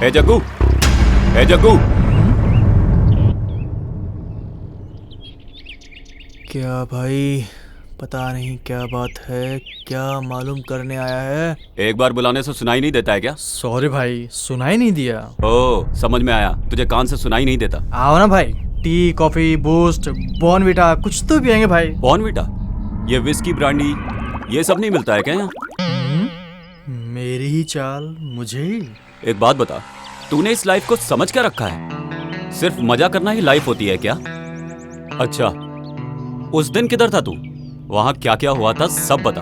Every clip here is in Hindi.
ए जग्गू, ए जग्गू। क्या भाई, पता नहीं क्या बात है, क्या मालूम करने आया है। एक बार बुलाने से सुनाई नहीं देता है क्या? सॉरी भाई, सुनाई नहीं दिया। ओ, समझ में आया, तुझे कान से सुनाई नहीं देता। आओ ना भाई, टी कॉफी बूस्ट बॉर्नविटा कुछ तो पियेंगे भाई। बॉर्नविटा, ये विस्की ब्रांडी ये सब नहीं मिलता है क्या यहाँ? मेरी ही चाल मुझे ही। एक बात बता, तूने इस लाइफ को समझ क्या रखा है? सिर्फ मजा करना ही लाइफ होती है क्या? अच्छा, उस दिन किधर था तू? वहाँ क्या क्या हुआ था सब बता।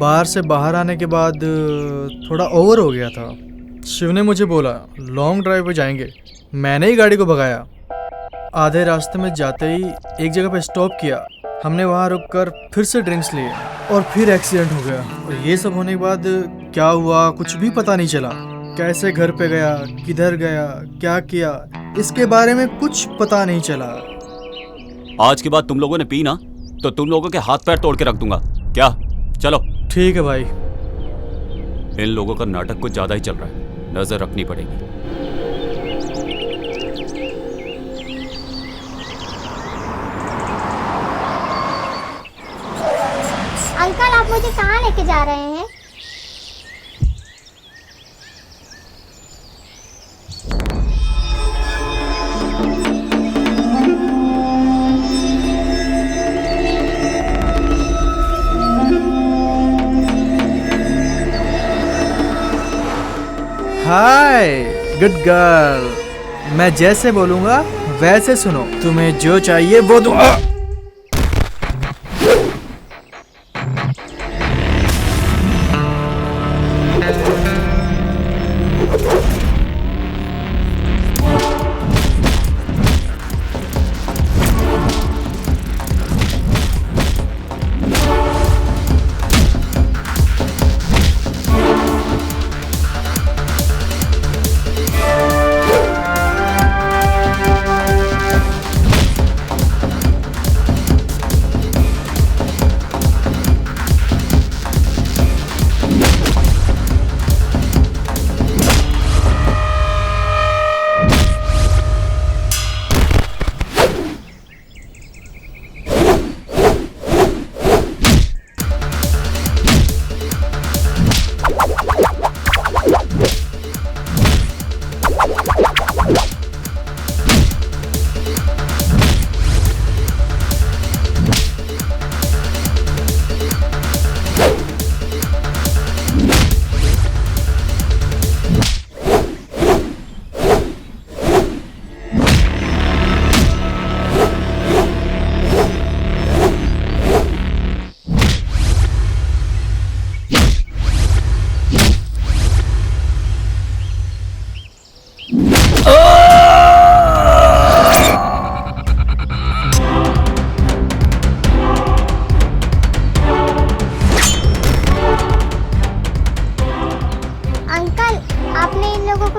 बाहर से बाहर आने के बाद थोड़ा ओवर हो गया था। शिव ने मुझे बोला लॉन्ग ड्राइव पे जाएंगे, मैंने ही गाड़ी को भगाया। आधे रास्ते में जाते ही एक जगह पे स्टॉप किया, हमने वहाँ रुककर फिर से ड्रिंक्स लिए और फिर एक्सीडेंट हो गया। और ये सब होने के बाद क्या हुआ कुछ भी पता नहीं चला। कैसे घर पे गया, किधर गया, क्या किया, इसके बारे में कुछ पता नहीं चला। आज के बाद तुम लोगों ने पी ना तो तुम लोगों के हाथ पैर तोड़ के रख दूंगा। क्या? चलो। ठीक है भाई। इन लोगों का नाटक कुछ ज्यादा ही चल रहा है, नजर रखनी पड़ेगी। अंकल, आप मुझे कहाँ लेके जा रहे हैं? हाय गुड गर्ल, मैं जैसे बोलूंगा वैसे सुनो, तुम्हें जो चाहिए वो दूंगा।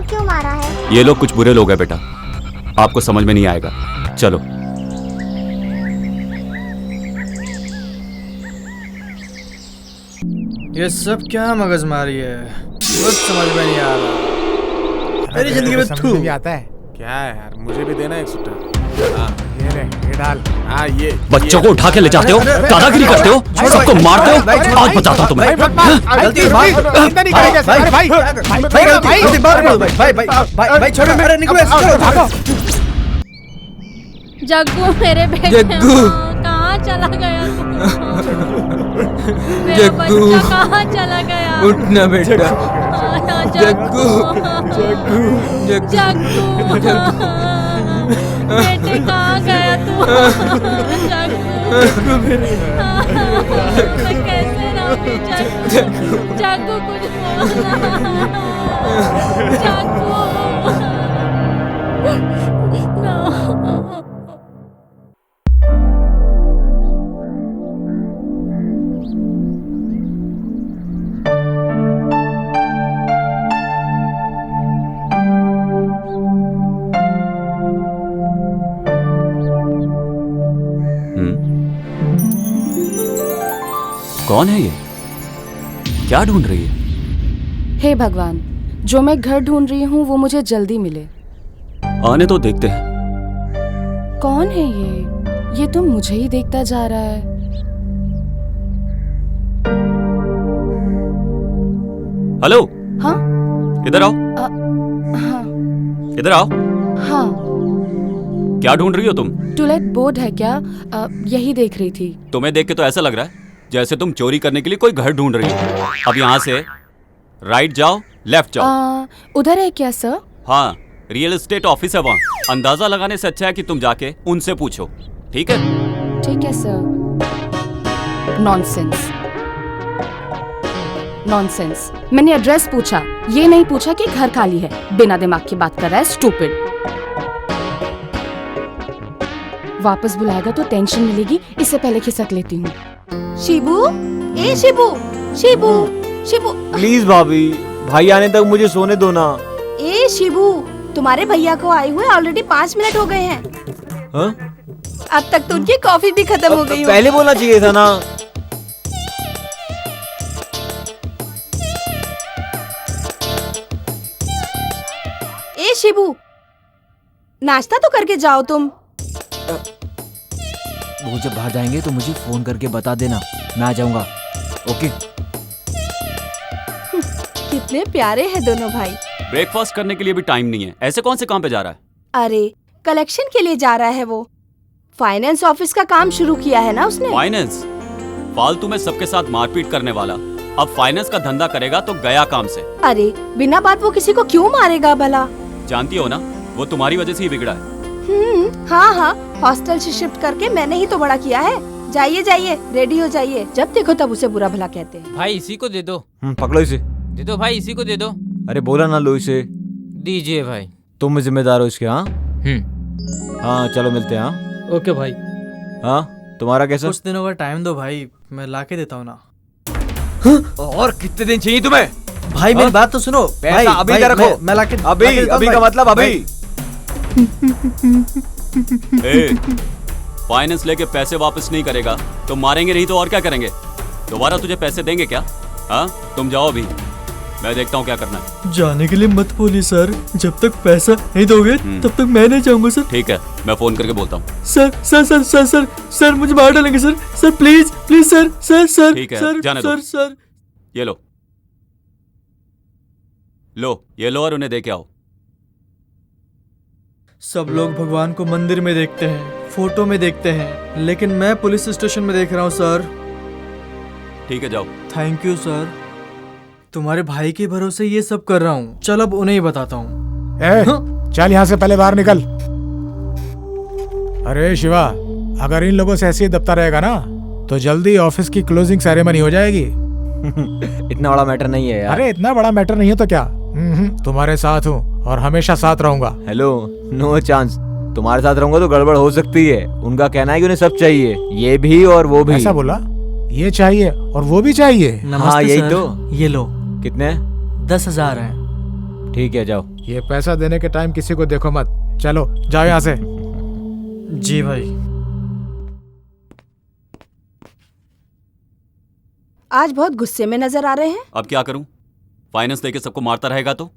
क्यों मारा है? ये लोग कुछ बुरे लोग हैं बेटा, आपको समझ में नहीं आएगा। चलो। ये सब क्या मगजमारी है, कुछ समझ में नहीं आ रहा। मेरी जिंदगी में तू नहीं आता है क्या है यार? मुझे भी देना एक सुट्टा। ये ले, ये डाल। ये बच्चों को उठा के ले जाते हो, दादागिरी करते हो, सबको मारते हो। आज बताता हूं तुम्हें। गलती भाई छोड़ो मेरे, निकलो भागो। जग्गू मेरे बेटे, जग्गू कहाँ चला गया तू? मेरा जग्गू बच्चा कहाँ चला गया? उठना बेटा। जग्गू जग्गू जग्गू बेटे कहाँ गया तू? जग्गू मैं कैसे रहूँ? जग्गू कुछ बोलना। जग्गू कौन है ये? क्या ढूंढ रही है? हे भगवान, जो मैं घर ढूंढ रही हूँ वो मुझे जल्दी मिले। आने तो देखते हैं। कौन है ये तो मुझे ही देखता जा रहा है। हेलो, हाँ इधर आओ। हाँ इधर आओ। हाँ। क्या ढूंढ रही हो तुम? टूलेट बोर्ड है क्या? यही देख रही थी। तुम्हें देख के तो ऐसा लग रहा है जैसे तुम चोरी करने के लिए कोई घर ढूंढ रही हो। अब यहाँ से राइट जाओ, लेफ्ट जाओ। उधर है क्या सर? हाँ, रियल एस्टेट ऑफिस है वहाँ। अंदाजा लगाने से अच्छा है कि तुम जाके उनसे पूछो, ठीक है? ठीक है सर। Nonsense, nonsense. मैंने एड्रेस पूछा, ये नहीं पूछा कि घर खाली है। बिना दिमाग की बात कर रहा है, स्टूपिड। वापस बुलाएगा तो टेंशन मिलेगी, इससे पहले खिसक लेती हूँ। शिबू, ए शिबू, शिबू, शिबू। प्लीज भाभी, भाई आने तक मुझे सोने दो ना। ए शिबू, तुम्हारे भैया को आए हुए ऑलरेडी 5 मिनट हो गए हैं। हाँ? अब तक तो उनकी कॉफी भी खत्म हो गई। पहले बोलना चाहिए था ना। ए शिबू, नाश्ता तो करके जाओ तुम। वो जब बाहर जाएंगे तो मुझे फोन करके बता देना, मैं आ जाऊंगा। ओके। कितने प्यारे हैं दोनों भाई। ब्रेकफास्ट करने के लिए भी टाइम नहीं है। ऐसे कौन से काम पे जा रहा है? अरे कलेक्शन के लिए जा रहा है वो। फाइनेंस ऑफिस का काम शुरू किया है ना उसने। फाइनेंस? फालतू में सबके साथ मारपीट करने वाला अब फाइनेंस का धंधा करेगा तो गया काम से। अरे बिना बात वो किसी को क्यों मारेगा भला? जानती हो ना, वो तुम्हारी वजह से ही बिगड़ा है। हाँ हाँ, हॉस्टल से शिफ्ट करके मैंने ही तो बड़ा किया है। जाइए जाइए, रेडी हो जाइए। जब देखो तब उसे बुरा भला कहते हैं। भाई इसी को दे दो। पकड़ो इसे। दे दो भाई, इसी को दे दो। अरे बोला ना लो इसे। दीजिए भाई। तुम जिम्मेदार हो इसके। हाँ हाँ, चलो मिलते हैं। हाँ ओके भाई। हाँ, तुम्हारा कैसा? कुछ दिनों का टाइम दो भाई, मैं ला के देता हूँ ना। और कितने दिन चाहिए तुम्हें? भाई मेरी बात तो सुनो। पैसा भाई, अभी भाई, का रखो। मैं लाके अभी अभी का मतलब अभी। फाइनेंस लेके पैसे वापस नहीं करेगा तो मारेंगे नहीं तो और क्या करेंगे? दोबारा तुझे पैसे देंगे क्या? हाँ, तुम जाओ अभी, मैं देखता हूँ क्या करना है। जाने के लिए मत बोलिए सर, जब तक पैसा नहीं दोगे तब तक मैं नहीं जाऊंगा सर। ठीक है, मैं फोन करके बोलता हूँ। Sir sir sir sir sir sir मुझे बाहर डालेंगे sir. Sir please please sir sir sir. ठीक है, सर, जाने दो। सर सर ये लो ये लो और उन्हें दे के आओ। सब लोग भगवान को मंदिर में देखते हैं, फोटो में देखते हैं, लेकिन मैं पुलिस स्टेशन में देख रहा हूँ सर। ठीक है, जाओ। थैंक यू सर, तुम्हारे भाई के भरोसे ये सब कर रहा हूँ। चल अब उन्हें ही बताता हूँ। चल यहाँ से पहले बाहर निकल। अरे शिवा, अगर इन लोगों से ऐसे ही दबता रहेगा ना तो जल्दी ऑफिस की क्लोजिंग सेरेमनी हो जाएगी। इतना बड़ा मैटर नहीं है यार। अरे इतना बड़ा मैटर नहीं है तो क्या, तुम्हारे साथ हूँ और हमेशा साथ रहूंगा। Hello, no chance. तुम्हारे साथ रहूंगा तो गड़बड़ हो सकती है। उनका कहना है कि उन्हें सब चाहिए, ये भी और वो भी। ऐसा बोला? ये चाहिए और वो भी चाहिए? हाँ यही तो। ये लो। कितने? 10,000 है। ठीक है, जाओ। ये पैसा देने के टाइम किसी को देखो मत। चलो जाओ यहाँ से। जी भाई। आज बहुत गुस्से में नजर आ रहे हैं। अब क्या करूं? फाइनेंस देके सबको मारता रहेगा तो?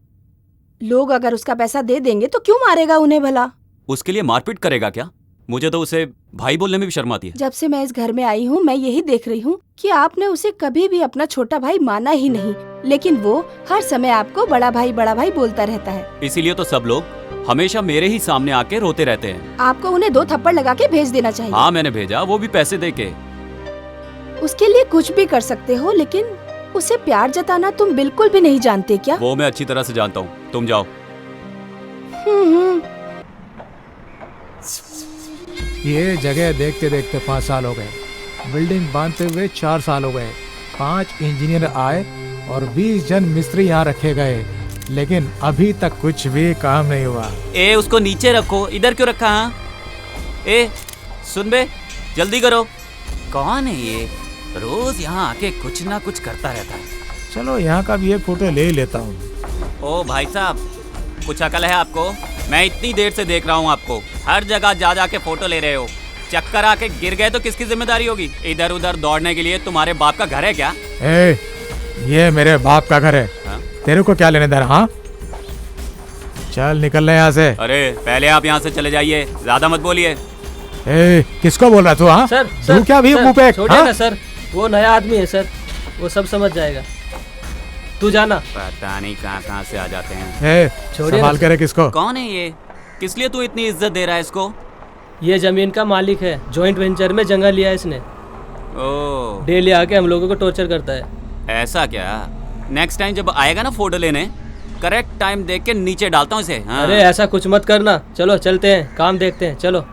लोग अगर उसका पैसा दे देंगे तो क्यों मारेगा उन्हें भला? उसके लिए मारपीट करेगा क्या? मुझे तो उसे भाई बोलने में भी शर्म आती है। जब से मैं इस घर में आई हूँ मैं यही देख रही हूँ कि आपने उसे कभी भी अपना छोटा भाई माना ही नहीं, लेकिन वो हर समय आपको बड़ा भाई बोलता रहता है। इसीलिए तो सब लोग हमेशा मेरे ही सामने आके रोते रहते हैं। आपको उन्हें 2 थप्पड़ लगा के भेज देना चाहिए। हाँ मैंने भेजा, वो भी पैसे देके। उसके लिए कुछ भी कर सकते हो, लेकिन उसे प्यार जताना तुम बिल्कुल भी नहीं जानते क्या? वो मैं अच्छी तरह से जानता हूँ, तुम जाओ। ये जगह देखते देखते 5 साल हो गए, बिल्डिंग बांधते हुए 4 साल हो गए, 5 इंजीनियर आए और 20 जन मिस्त्री यहाँ रखे गए, लेकिन अभी तक कुछ भी काम नहीं हुआ। ए उसको नीचे रखो, इधर क्यों रखा? हाँ ए सुन बे, जल्दी करो। कौन है ये? रोज यहाँ आके कुछ ना कुछ करता रहता है। चलो यहाँ का भी एक फोटो ले ही लेता हूँ। ओ भाई साहब, कुछ अकल है आपको? मैं इतनी देर से देख रहा हूँ आपको, हर जगह जा जा के फोटो ले रहे हो। चक्कर आके गिर गए तो किसकी जिम्मेदारी होगी? इधर उधर दौड़ने के लिए तुम्हारे बाप का घर है क्या? ए, ये मेरे बाप का घर है। हाँ? तेरे को क्या लेने देना? हाँ चल निकल ले यहाँ से। अरे पहले आप यहाँ से चले जाइए, ज्यादा मत बोलिए। ए, किसको बोल रहा तू? हाँ सर तू क्या भी मुंह पे? छोड़िए हाँ? ना सर, वो नया आदमी है सर, वो सब समझ जाएगा। तू जाना। पता नहीं कहाँ कहाँ से आ जाते हैं। ए, छोड़िए संभाल ना करे किसको? कौन है ये? किस लिए तू इतनी इज्जत दे रहा है इसको? ये जमीन का मालिक है, जॉइंट वेंचर में जगह लिया है इसने। ओह, डेली आके हम लोगों को टॉर्चर करता है। ऐसा क्या? नेक्स्ट टाइम जब आएगा ना फोटो लेने, करेक्ट टाइम देख के नीचे डालता हूँ इसे। हाँ। अरे ऐसा कुछ मत करना, चलो चलते हैं, काम देखते हैं, चलो।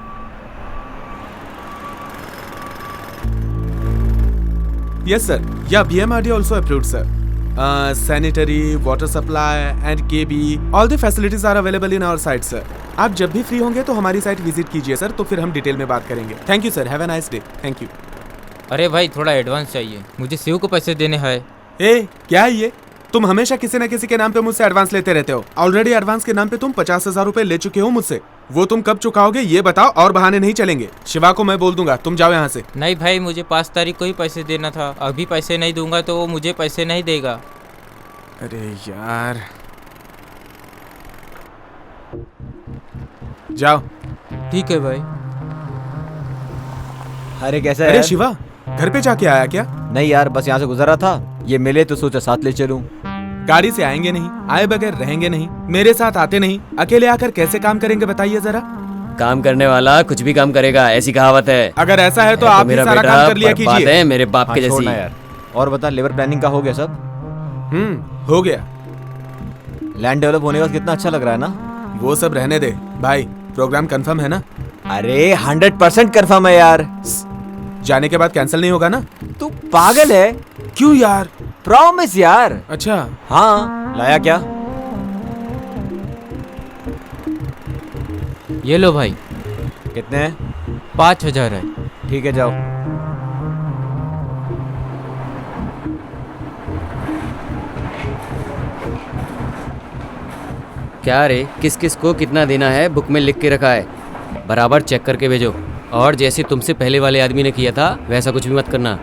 Yes, sir. Yeah, BMRD also approved, sir. Sanitary, water supply and KB, all the facilities are available in our site, sir. आप जब भी फ्री होंगे तो हमारी साइट विजिट कीजिए सर, तो फिर हम डिटेल में बात करेंगे। Thank you sir, have a nice day. Thank you. अरे भाई थोड़ा एडवांस चाहिए, मुझे शिव को पैसे देने हैं। ए, क्या है ये? तुम हमेशा किसी न किसी के नाम पे मुझसे एडवांस लेते रहते हो। ऑलरेडी एडवांस के नाम पे तुम 50,000 रुपए ले चुके हो मुझसे। वो तुम कब चुकाओगे ये बताओ, और बहाने नहीं चलेंगे। शिवा को मैं बोल दूंगा, तुम जाओ यहाँ से। नहीं भाई, मुझे 5 तारीख को ही पैसे देना था, अभी पैसे नहीं दूंगा तो वो मुझे पैसे नहीं देगा। अरे यार, जाओ। ठीक है भाई। अरे कैसा है अरे यार? शिवा, घर पे जाके आया क्या? नहीं यार, बस यहाँ से गुजर रहा था, ये मिले तो सोचा साथ ले चलूं। गाड़ी से आएंगे नहीं, आए बगैर रहेंगे नहीं, मेरे साथ आते नहीं, अकेले आकर कैसे काम करेंगे बताइए जरा। काम करने वाला कुछ भी काम करेगा, ऐसी कहावत है। अगर ऐसा है तो आप ही सारा काम कर लिया कीजिए। है मेरे बाप के जैसी। छोड़ना यार। और बता, लेबर प्लानिंग का हो गया सब? हो गया। लैंड डेवलप होने का कितना अच्छा लग रहा है ना? वो सब रहने दे भाई, प्रोग्राम कंफर्म है ना? अरे 100% कंफर्म है यार। जाने के बाद कैंसिल नहीं होगा ना? तू पागल है? क्यों यार? प्रॉमिस यार। अच्छा हाँ, लाया क्या? ये लो भाई। कितने हैं? 5,000 है। ठीक है, जाओ। क्या रे, किस किस को कितना देना है बुक में लिख के रखा है, बराबर चेक करके भेजो। और जैसे तुमसे पहले वाले आदमी ने किया था वैसा कुछ भी मत करना।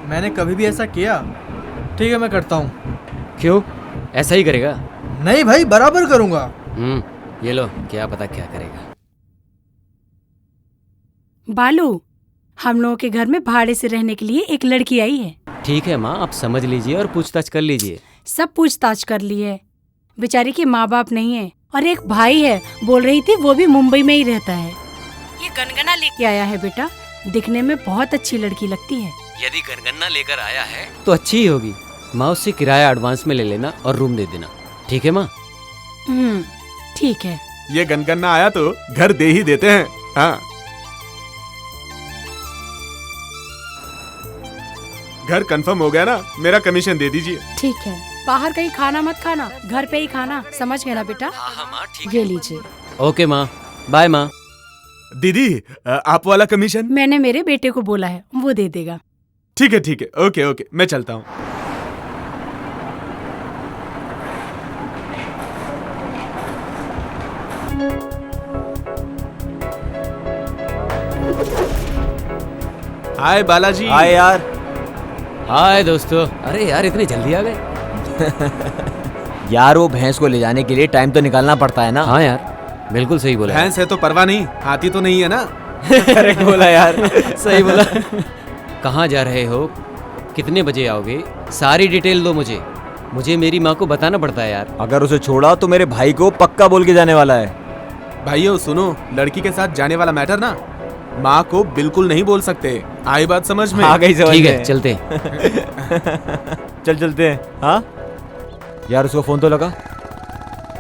मैंने कभी भी ऐसा किया? ठीक है, मैं करता हूँ। क्यों, ऐसा ही करेगा? नहीं भाई, बराबर करूँगा। ये लो, क्या पता क्या करेगा। बालू, हम लोगों के घर में भाड़े से रहने के लिए एक लड़की आई है। ठीक है माँ, आप समझ लीजिए और पूछताछ कर लीजिए। सब पूछताछ कर ली है। बेचारी के माँ बाप नहीं है और एक भाई है, बोल रही थी वो भी मुंबई में ही रहता है। ये गनगना लेके आया है बेटा, दिखने में बहुत अच्छी लड़की लगती है। यदि गनगना लेकर आया है तो अच्छी ही होगी। माँ, उससे किराया एडवांस में ले लेना और रूम दे देना। ठीक है माँ? ठीक है। ये गनगना आया तो घर दे ही देते हैं। हाँ, घर कंफर्म हो गया ना, मेरा कमीशन दे दीजिए। ठीक है, बाहर कहीं खाना मत खाना, घर पे ही खाना, समझ गए ना बेटा? हाँ माँ, ठीक ये लीजिए। ओके माँ, बाय माँ। दीदी, आप वाला कमीशन? मैंने मेरे बेटे को बोला है, वो दे देगा। ठीक है ठीक है, ओके ओके, मैं चलता हूँ। हाय बालाजी। हाय यार। हाय दोस्तों। अरे यार, इतनी जल्दी आ गए? यार, वो भैंस को ले जाने के लिए टाइम तो निकालना पड़ता है ना। हाँ यार, बिल्कुल सही बोला। भैंस है तो परवाह नहीं, हाथी तो नहीं है ना। करेक्ट बोला यार। सही बोला। कहाँ जा रहे हो, कितने बजे आओगे, सारी डिटेल दो मुझे। मुझे मेरी माँ को बताना पड़ता है यार। अगर उसे छोड़ा तो मेरे भाई को पक्का बोल के जाने वाला है। भाइयों सुनो, लड़की के साथ जाने वाला मैटर ना माँ को बिल्कुल नहीं बोल सकते। आई बात समझ में? आ गई समझ में। ठीक है, चलते। चलते हैं। हाँ यार, उसको फोन तो लगा।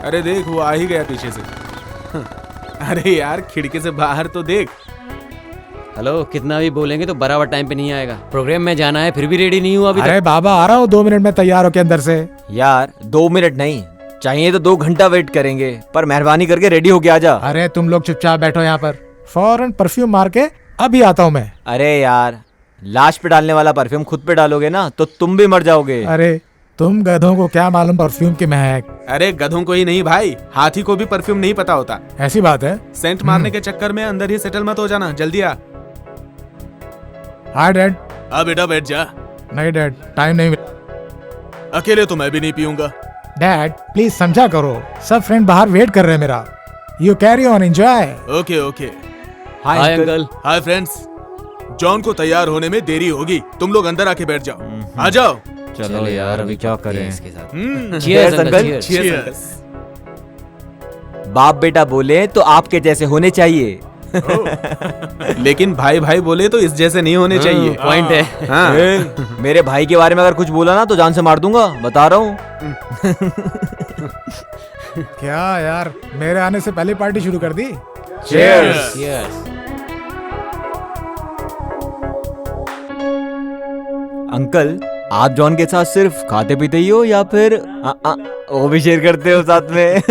अरे देख, वो आ ही गया पीछे से। अरे यार, खिड़की से बाहर तो देख। हेलो, कितना भी बोलेंगे तो बराबर टाइम पे नहीं आएगा। प्रोग्राम में जाना है, फिर भी रेडी नहीं हुआ अभी अरे तक। बाबा, आ रहा हूँ 2 मिनट में तैयार हो के अंदर से। यार 2 मिनट नहीं चाहिए तो 2 घंटा वेट करेंगे, पर मेहरबानी करके रेडी होके आ जा। अरे तुम लोग चुपचाप बैठो यहाँ पर, फौरन परफ्यूम मार के अभी आता हूँ मैं। अरे यार, लाश पे डालने वाला परफ्यूम खुद पे डालोगे ना तो तुम भी मर जाओगे। अरे तुम गधों को क्या मालूम परफ्यूम की महक। अरे गधों को ही नहीं भाई, हाथी को भी परफ्यूम नहीं पता होता। ऐसी बात है? सेंट मारने के चक्कर में अंदर ही सेटल मत हो जाना, जल्दी आ। हाँ डैड। आ बेटा बैठ जा। नहीं डैड, टाइम नहीं मिला। अकेले तो मैं भी नहीं पीऊंगा। डैड प्लीज समझा करो, सब फ्रेंड बाहर वेट कर रहे हैं मेरा। You carry on, enjoy. Okay okay. Hi uncle. Hi friends, John को तैयार होने में देरी होगी, तुम लोग अंदर आके बैठ जाओ। आ जाओ। चलो यार अभी क्या करें इसके साथ। Cheers, uncle. Cheers। बाप बेटा बोले तो आपके जैसे होने चाहिए। लेकिन भाई भाई बोले तो इस जैसे नहीं होने चाहिए। पॉइंट है। हाँ। मेरे भाई के बारे में अगर कुछ बोला ना तो जान से मार दूंगा, बता रहा हूँ। क्या यार, मेरे आने से पहले पार्टी शुरू कर दी। Cheers। अंकल, आप जॉन के साथ सिर्फ खाते पीते ही हो या फिर वो भी शेयर करते हो साथ में?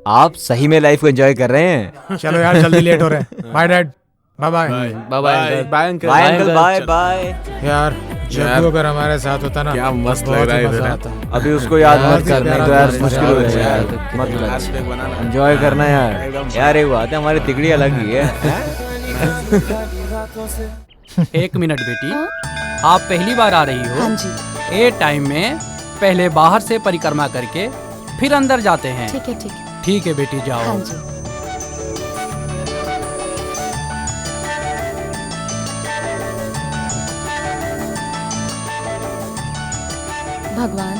आप सही में लाइफ को एंजॉय कर रहे हैं। चलो यार जल्दी लेट हो रहे हैं। Bye dad. Bye bye. Bye bye bye uncle. Bye uncle. Bye bye. यार जग्गू अगर हमारे साथ होता ना, क्या मस्त बहुत लग रहा है ही मजा इधर। आता। अभी उसको याद यार, मत कर, नहीं प्यारा तो यार दोस्त, मुश्किल यार, हो जाएगा यार। यार, मत एंजॉय करना यार। यार एक बात है, हमारी तिकड़ी अलग ही है। एक मिनट बेटी, आप पहली बार आ रही हो? हाँ जी। ए टाइम में पहले बाहर से परिक्रमा करके फिर अंदर जाते हैं। ठीक है ठीक है। ठीक है बेटी, जाओ। हाँ जी। भगवान,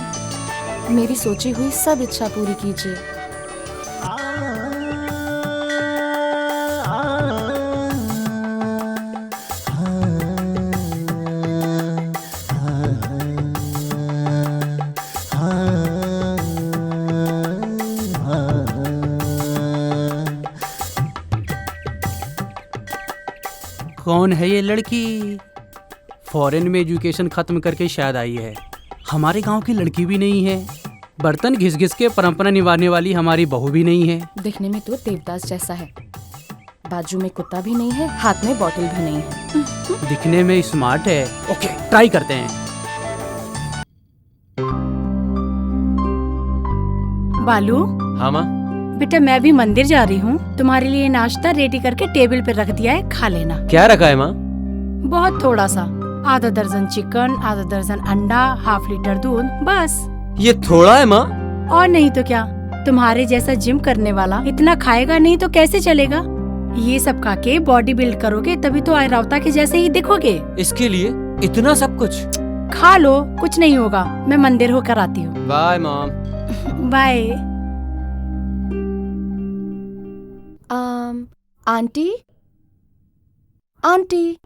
मेरी सोची हुई सब इच्छा पूरी कीजिए। कौन है ये लड़की? फॉरेन में एजुकेशन खत्म करके शायद आई है। हमारे गांव की लड़की भी नहीं है। बर्तन घिस घिस के परंपरा निभाने वाली हमारी बहू भी नहीं है। दिखने में तो देवदास जैसा है, बाजू में कुत्ता भी नहीं है, हाथ में बोतल भी नहीं है। दिखने में स्मार्ट है। ओके, ट्राई करते हैं। बालू, हाँ माँ। बेटा मैं भी मंदिर जा रही हूँ, तुम्हारे लिए नाश्ता रेडी करके टेबल पे रख दिया है, खा लेना। क्या रखा है माँ? बहुत थोड़ा सा, आधा दर्जन चिकन, आधा दर्जन अंडा, हाफ लीटर दूध, बस। ये थोड़ा है माँ? और नहीं तो क्या, तुम्हारे जैसा जिम करने वाला इतना खाएगा नहीं तो कैसे चलेगा? ये सब खा के बॉडी बिल्ड करोगे तभी तो आयरावता के जैसे ही दिखोगे। इसके लिए इतना सब कुछ? खा लो, कुछ नहीं होगा। मैं मंदिर होकर आती हूँ। Bye mom. Bye. Aunty, aunty.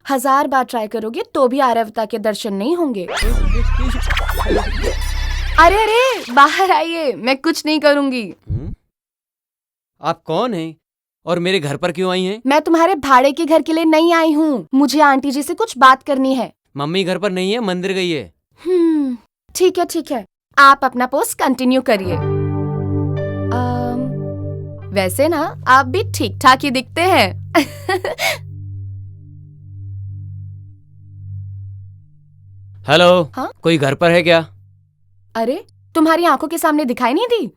हजार बार ट्राई करोगे तो भी आर्यवता के दर्शन नहीं होंगे। अरे अरे बाहर आइए, मैं कुछ नहीं करूंगी। आप कौन हैं और मेरे घर पर क्यों आई हैं? मैं तुम्हारे भाड़े के घर के लिए नहीं आई हूँ, मुझे आंटी जी से कुछ बात करनी है। मम्मी घर पर नहीं है, मंदिर गई है। ठीक है ठीक है, आप अपना पोस्ट कंटिन्यू करिए। वैसे ना आप भी ठीक ठाक ही दिखते हैं। हेलो। हाँ? कोई घर पर है क्या? अरे तुम्हारी आंखों के सामने दिखाई नहीं दी?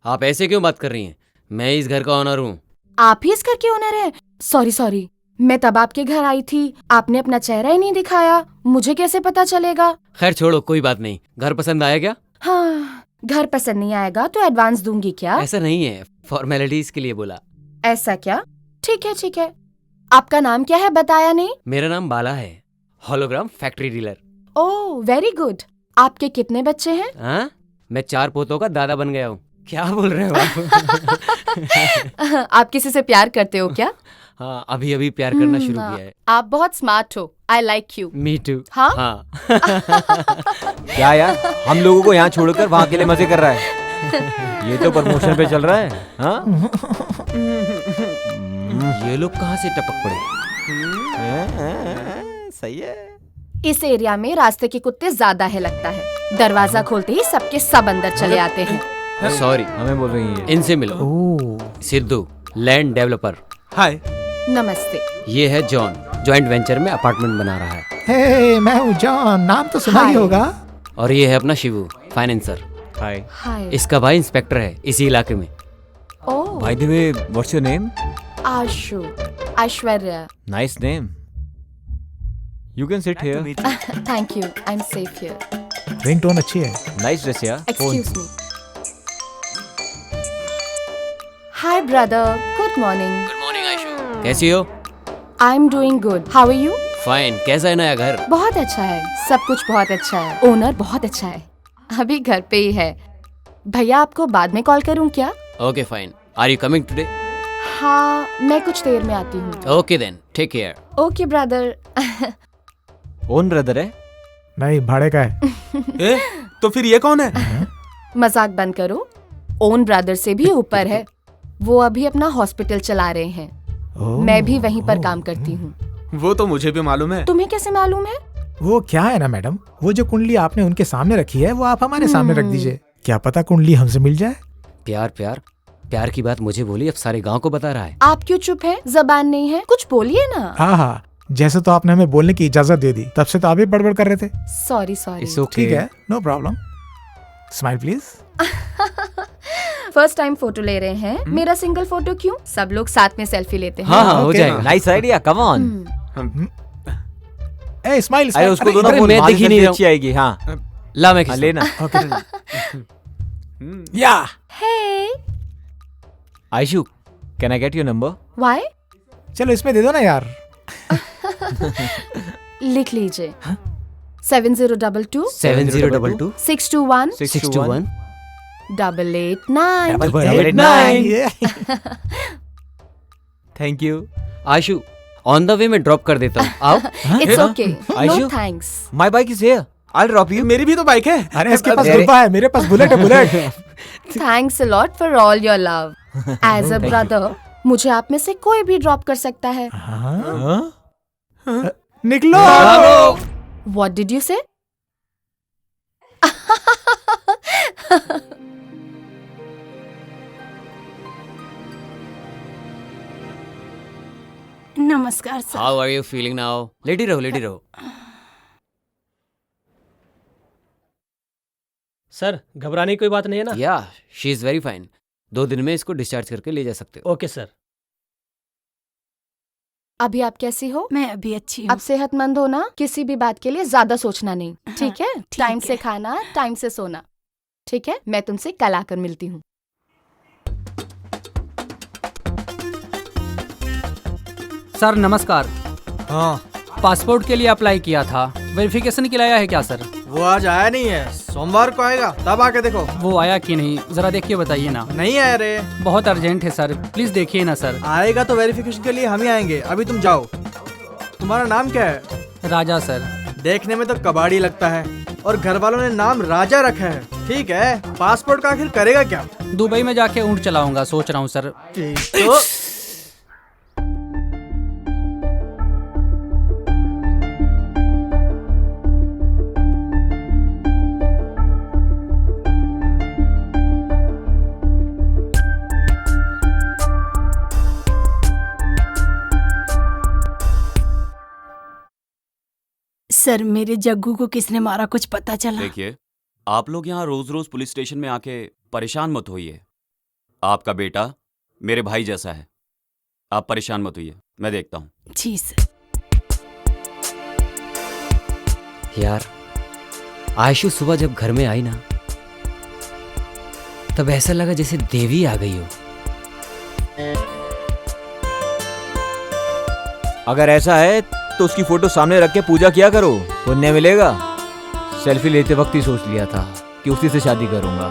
आप ऐसे क्यों बात कर रही हैं? मैं इस घर का ओनर हूँ। आप ही इस घर के ओनर हैं? सॉरी सॉरी, मैं तब आपके घर आई थी, आपने अपना चेहरा ही नहीं दिखाया, मुझे कैसे पता चलेगा? खैर छोड़ो, कोई बात नहीं। घर पसंद आया क्या? हाँ, घर पसंद नहीं आएगा तो एडवांस दूंगी क्या? ऐसा नहीं है, फॉर्मेलिटीज के लिए बोला। ऐसा क्या? ठीक है ठीक है। आपका नाम क्या है बताया नहीं? मेरा नाम बाला है, hologram factory dealer. Oh very good. आपके कितने बच्चे हैं? हाँ, मैं 4 पोतों का दादा बन गया हूँ। क्या बोल रहे हो आप? आप किसी से प्यार करते हो क्या? हाँ, अभी अभी प्यार करना शुरू किया है। आप बहुत स्मार्ट हो, I like you. Me too. हाँ? हाँ। क्या यार, हम लोगों को यहाँ छोड़कर वहाँ के लिए मजे कर रहा है। ये तो प्रमोशन पे चल रहा है। हाँ? ये लोग कहाँ से टपक पड़े? सही है। इस एरिया में रास्ते के कुत्ते ज्यादा है लगता है, दरवाजा खोलते ही सबके सब अंदर चले आते हैं। सॉरी, हमें बोल रही है। इनसे मिलो। Sidhu, land developer. हाय। नमस्ते। ये है जॉन, जॉइंट वेंचर में अपार्टमेंट बना रहा है। हे, मैं हूँ जॉन, नाम तो सुना ही Hi. होगा। और ये है अपना शिवू, फाइनेंसर। हाय। हाय। इसका भाई इंस्पेक्टर है इसी इलाके में। Oh, by the way, what's your name? Ashu, Aishwarya. Nice name. You can sit here. Thank you, I am safe here. Ringtone अच्छी है। नाइस ड्रेस यार। Excuse me. Hi brother, good morning. Good morning Aishu, कैसी हो? I am doing good, how are you? Fine. कैसा है नया घर? बहुत अच्छा है, सब कुछ बहुत अच्छा है। ओनर बहुत अच्छा है, अभी घर पे ही है। भैया आपको बाद में कॉल करूं क्या? Okay fine. Are you coming today? हाँ, मैं कुछ देर में आती हूँ। Okay then, take care. Okay brother. Own brother है? नहीं, भाड़े का है। ए, तो फिर ये कौन है? मजाक बंद करो, ओन ब्रदर से भी ऊपर है। वो अभी अपना हॉस्पिटल चला रहे हैं। मैं भी वहीं पर काम करती हूँ। वो तो मुझे भी मालूम है। तुम्हें कैसे मालूम है? वो क्या है ना मैडम, वो जो कुंडली आपने उनके सामने रखी है वो आप हमारे सामने रख दीजिए। क्या पता कुंडली हमसे मिल जाए। प्यार प्यार प्यार की बात मुझे बोली, अब सारे गांव को बता रहा है। आप क्यों चुप है? जबान नहीं है, कुछ बोलिए ना। हाँ हाँ, जैसे तो आपने हमें बोलने की इजाजत दे दी, तब से तो आप भी बड़बड़ कर रहे थे। Sorry sorry. ठीक है, no problem. Smile please. First time photo ले रहे हैं, मेरा सिंगल फोटो क्यों? सब लोग साथ में सेल्फी लेते हैं। हाँ हाँ, हो जाएगा। Nice idea, come on. A smile. अरे उसको दो ना, मैं दिख ही नहीं रहा हूँ। अच्छी आएगी। हाँ ला मैं लेना। या hey, Aishu, can I get your number? Why? चलो इसमें दे दो ना यार। लिख लीजिए। 7022 7022 621 621 889। 889। Thank you. Ashu, on the way में ड्रॉप कर देता हूँ, आओ। It's okay, no Ayshu? Thanks. My bike is here, I will drop you. मेरी भी तो बाइक है। अरे इसके पास डब्बा है, मेरे पास बुलेट है, bullet. Thanks a lot for all your love. As a brother, मुझे आप में से कोई भी ड्रॉप कर सकता है। निकलो। What did you say? नमस्कार sir. How are you feeling now? लेटी रहो, लेटी रहो। सर, घबराने की कोई बात नहीं है ना? या, शी इज वेरी फाइन। 2 दिन में इसको डिस्चार्ज करके ले जा सकते हो। Okay sir. अभी आप कैसी हो? मैं अभी अच्छी हूँ। अब सेहतमंद हो ना, किसी भी बात के लिए ज्यादा सोचना नहीं, ठीक है? टाइम से खाना, टाइम से सोना, ठीक है? मैं तुमसे कल आकर मिलती हूँ। सर नमस्कार। हाँ, पासपोर्ट के लिए अप्लाई किया था, वेरिफिकेशन के लिए आया है क्या सर? वो आज आया नहीं है, सोमवार को आएगा, तब आके देखो। वो आया कि नहीं, जरा देख के बताइए ना। नहीं आया रे। बहुत अर्जेंट है सर, प्लीज देखिए ना सर। आएगा तो वेरिफिकेशन के लिए हम ही आएंगे, अभी तुम जाओ। तुम्हारा नाम क्या है? राजा सर। देखने में तो कबाड़ी लगता है, और घर वालों ने नाम राजा रखा है। ठीक है, पासपोर्ट का आखिर करेगा क्या? दुबई में जाके ऊँट चलाऊंगा, सोच रहा हूँ सर। तो सर, मेरे जग्गू को किसने मारा, कुछ पता चला? देखिए, आप लोग यहाँ रोज रोज पुलिस स्टेशन में आके परेशान मत होइए। आपका बेटा मेरे भाई जैसा है, आप परेशान मत होइए, मैं देखता हूँ। जी सर। यार, आयशु सुबह जब घर में आई ना, तब ऐसा लगा जैसे देवी आ गई हो। अगर ऐसा है तो उसकी फोटो सामने रख के पूजा किया करो, पुण्य मिलेगा। सेल्फी लेते वक्त ही सोच लिया था कि उसी से शादी करूंगा।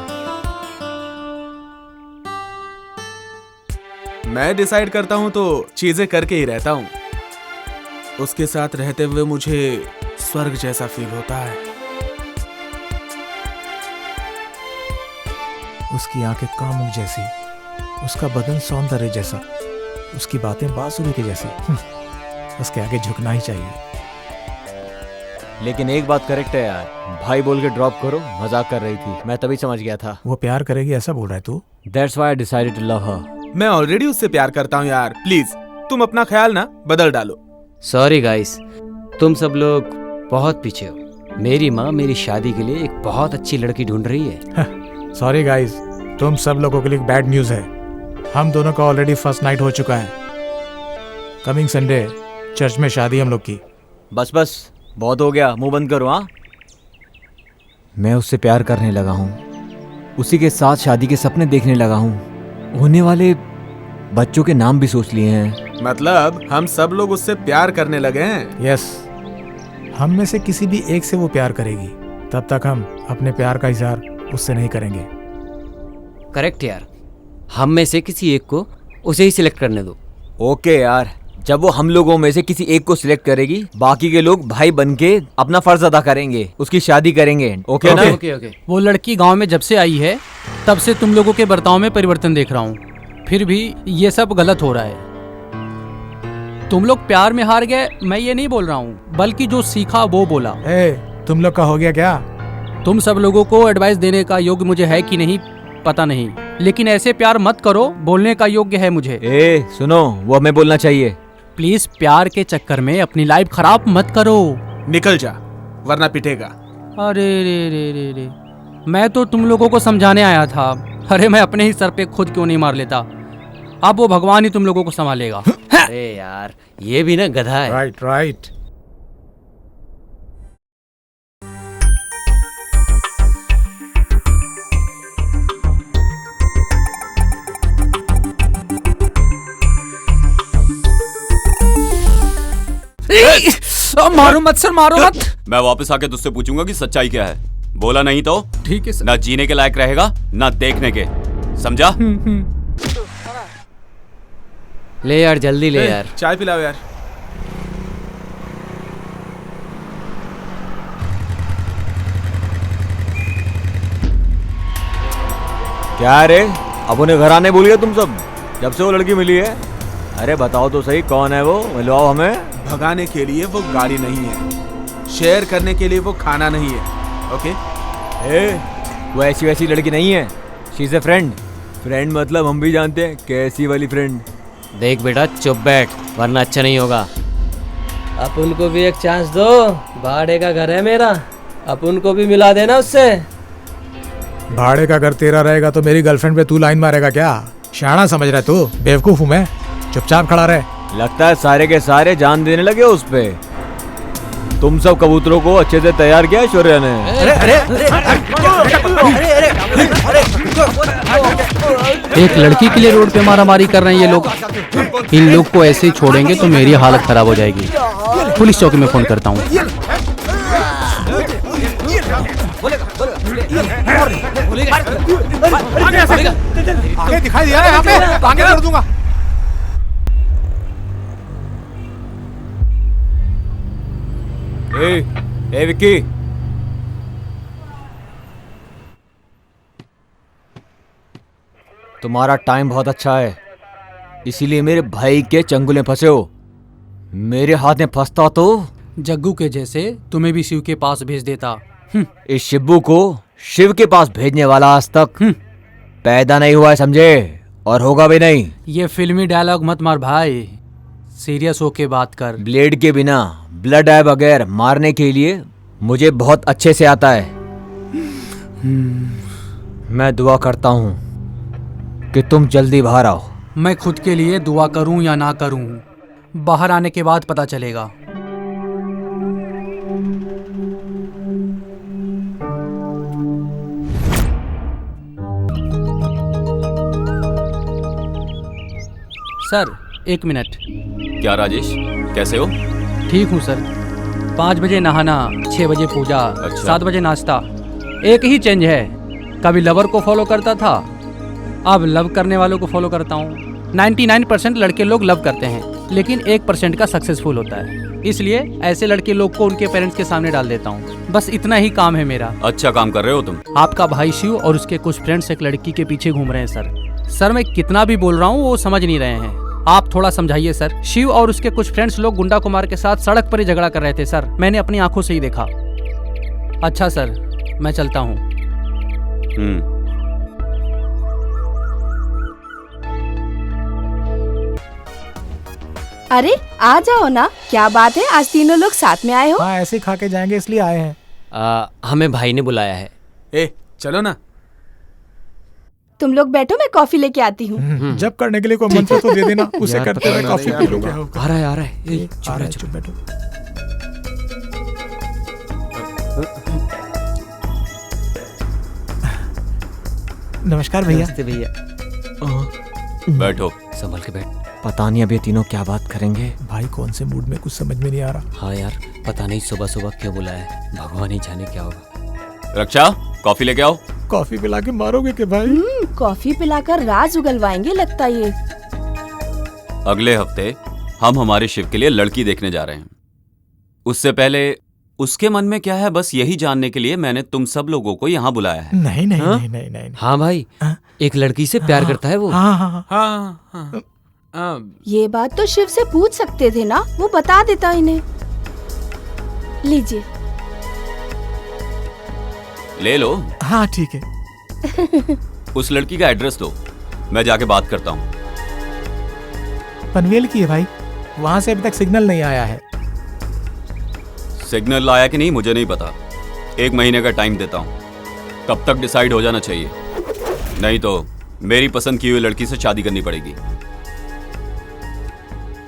मैं डिसाइड करता हूँ तो चीजें करके ही रहता हूँ। उसके साथ रहते हुए मुझे स्वर्ग जैसा फील होता है। उसकी आंखें कामुक जैसी, उसका बदन सौंदर्य जैसा, उसकी बातें बांसुरी के जैसी। उसके आगे झुकना ही चाहिए। लेकिन एक बात करेक्ट है यार, भाई बोल के ड्रॉप करो, मजाक कर रही थी, मैं तभी समझ गया था। वो प्यार करेगी ऐसा बोल रहा है तू? That's why I decided to love her. मैं ऑलरेडी उससे प्यार करता हूँ यार, प्लीज तुम अपना ख्याल ना बदल डालो। सॉरी गाइस, तुम सब लोग बहुत पीछे हो। मेरी माँ मेरी शादी के लिए एक बहुत अच्छी लड़की ढूंढ रही है। सॉरी गाइस, तुम सब लोगों के लिए बैड न्यूज़ है। हम दोनों का ऑलरेडी फर्स्ट नाइट हो चुका है। कमिंग संडे चर्च में शादी हम लोग की। बस बस, बहुत हो गया, मुंह बंद करो। हाँ, मैं उससे प्यार करने लगा हूँ, उसी के साथ शादी के सपने देखने लगा हूँ। होने वाले बच्चों के नाम भी सोच लिए हैं। मतलब हम सब लोग उससे प्यार करने लगे हैं। यस, हम में से किसी भी एक से वो प्यार करेगी, तब तक हम अपने प्यार का इजहार उससे नहीं करेंगे। करेक्ट यार, हम में से किसी एक को उसे ही सिलेक्ट करने दो। ओके यार, जब वो हम लोगों में से किसी एक को सिलेक्ट करेगी, बाकी के लोग भाई बनके अपना फर्ज अदा करेंगे, उसकी शादी करेंगे। ओके ना? ओके। वो लड़की गांव में जब से आई है तब से तुम लोगों के बर्ताव में परिवर्तन देख रहा हूँ, फिर भी ये सब गलत हो रहा है। तुम लोग प्यार में हार गए, मैं ये नहीं बोल रहा हूँ, बल्कि जो सीखा वो बोला। तुम लोग का हो गया क्या? तुम सब लोगों को एडवाइस देने का योग्य मुझे है कि नहीं पता नहीं, लेकिन ऐसे प्यार मत करो, बोलने का योग्य है मुझे। सुनो, वो हमें बोलना चाहिए। प्लीज प्यार के चक्कर में अपनी लाइफ खराब मत करो। निकल जा वरना पिटेगा। अरे रे रे रे रे, मैं तो तुम लोगों को समझाने आया था। अरे मैं अपने ही सर पे खुद क्यों नहीं मार लेता। अब वो भगवान ही तुम लोगों को संभालेगा। अरे यार, ये भी ना गधा है। राइट। मारो मत सर, मारो मत। मैं वापस आके तुझसे पूछूंगा कि सच्चाई क्या है। बोला नहीं तो ठीक है सर। ना जीने के लायक रहेगा ना देखने के, समझा? ले यार, जल्दी ले यार। चाय पिलाओ यार। क्या रे, अब उन्हें घर आने भूल गए तुम सब जब से वो लड़की मिली है? अरे बताओ तो सही, कौन है वो? मिलवाओ हमें। भगाने के लिए वो गाड़ी नहीं है, शेयर करने के लिए वो खाना नहीं है। ओके? वो ऐसी वैसी लड़की नहीं है, she is a friend. Friend मतलब हम भी जानते हैं कैसी वाली फ्रेंड। देख बेटा, चुप बैठ वरना अच्छा नहीं होगा। आप उनको भी एक चांस दो, भाड़े का घर है मेरा, आप उनको भी मिला देना उससे। भाड़े का घर तेरा रहेगा तो मेरी गर्लफ्रेंड पे तू लाइन मारेगा क्या? शाना समझ रहा है तू? बेवकूफ हूँ मैं? चुपचाप खड़ा रहे। लगता है सारे के सारे जान देने लगे उस पे। तुम सब कबूतरों को अच्छे से तैयार किया शौर्य ने। एक लड़की के लिए रोड पे मारामारी कर रहे हैं ये लोग। इन लोग को ऐसे ही छोड़ेंगे तो मेरी हालत खराब हो जाएगी। पुलिस चौकी में फोन करता हूँ। आगे दिखाई दिया यहाँ पे, आगे कर दूंगा। ए विक्की, तुम्हारा टाइम बहुत अच्छा है, इसीलिए मेरे भाई के चंगुल में फंसे हो। मेरे हाथ में फंसता तो जग्गू के जैसे तुम्हें भी शिव के पास भेज देता। इस शिब्बू को शिव के पास भेजने वाला आज तक पैदा नहीं हुआ है, समझे? और होगा भी नहीं। ये फिल्मी डायलॉग मत मार भाई, सीरियस होके बात कर। ब्लेड के बिना, ब्लड आए बगैर मारने के लिए मुझे बहुत अच्छे से आता है। मैं दुआ करता हूँ कि तुम जल्दी बाहर आओ। मैं खुद के लिए दुआ करूं या ना करूं, बाहर आने के बाद पता चलेगा। Sir 1 minute. क्या राजेश, कैसे हो? ठीक हूँ सर। 5 बजे नहाना, 6 बजे पूजा, 7 बजे नाश्ता। एक ही चेंज है, कभी लवर को फॉलो करता था, अब लव करने वालों को फॉलो करता हूँ। 99% लड़के लोग लव करते हैं, लेकिन 1% का सक्सेसफुल होता है। इसलिए ऐसे लड़के लोग को उनके पेरेंट्स के सामने डाल देता हूँ। बस इतना ही काम है मेरा। अच्छा काम कर रहे हो तुम। आपका भाई शिव और उसके कुछ फ्रेंड्स एक लड़की के पीछे घूम रहे हैं सर। मैं कितना भी बोल रहा हूँ वो समझ नहीं रहे हैं। आप थोड़ा समझाइए सर। शिव और उसके कुछ फ्रेंड्स लोग गुंडा कुमार के साथ सड़क पर ही झगड़ा कर रहे थे सर, मैंने अपनी आंखों से ही देखा। अच्छा सर, मैं चलता हूँ। अरे आ जाओ ना, क्या बात है, आज तीनों लोग साथ में आए हो? हाँ, ऐसे ही खा के जाएंगे इसलिए आए हैं। हमें भाई ने बुलाया है। चलो ना। तुम लोग बैठो, मैं कॉफी लेके आती हूँ। जब करने के लिए कोई मंत्र तो दे देना, उसे करते हुए कॉफी पी लूंगा। आ रहा है। चुप बैठो। नमस्कार भैया। नमस्ते भैया। बैठो। संभल के बैठ। पता नहीं अब ये तीनों क्या बात करेंगे। भाई कौन से मूड में, कुछ समझ में नहीं आ रहा। हाँ यार, पता नहीं सुबह सुबह क्यों बुलाया है, भगवान ही जाने क्या होगा। रक्षा, कॉफी लेके आओ। कॉफी पिला के मारोगे के भाई? कॉफी पिलाकर राज उगलवाएंगे लगता ये। अगले हफ्ते हम हमारे शिव के लिए लड़की देखने जा रहे हैं। उससे पहले उसके मन में क्या है, बस यही जानने के लिए मैंने तुम सब लोगों को यहाँ बुलाया है। नहीं। हाँ भाई, एक लड़की से प्यार करता है वो। हाँ। ये बात तो शिव से पूछ सकते थे ना, वो बता देता इन्हें। लीजिए। ले लो। हाँ ठीक है। उस लड़की का एड्रेस दो, मैं जाके बात करता हूँ। पनवेल की है भाई, वहाँ से अभी तक सिग्नल नहीं आया है। सिग्नल आया कि नहीं मुझे नहीं पता, 1 महीने का टाइम देता हूँ, तब तक डिसाइड हो जाना चाहिए, नहीं तो मेरी पसंद की हुई लड़की से शादी करनी पड़ेगी।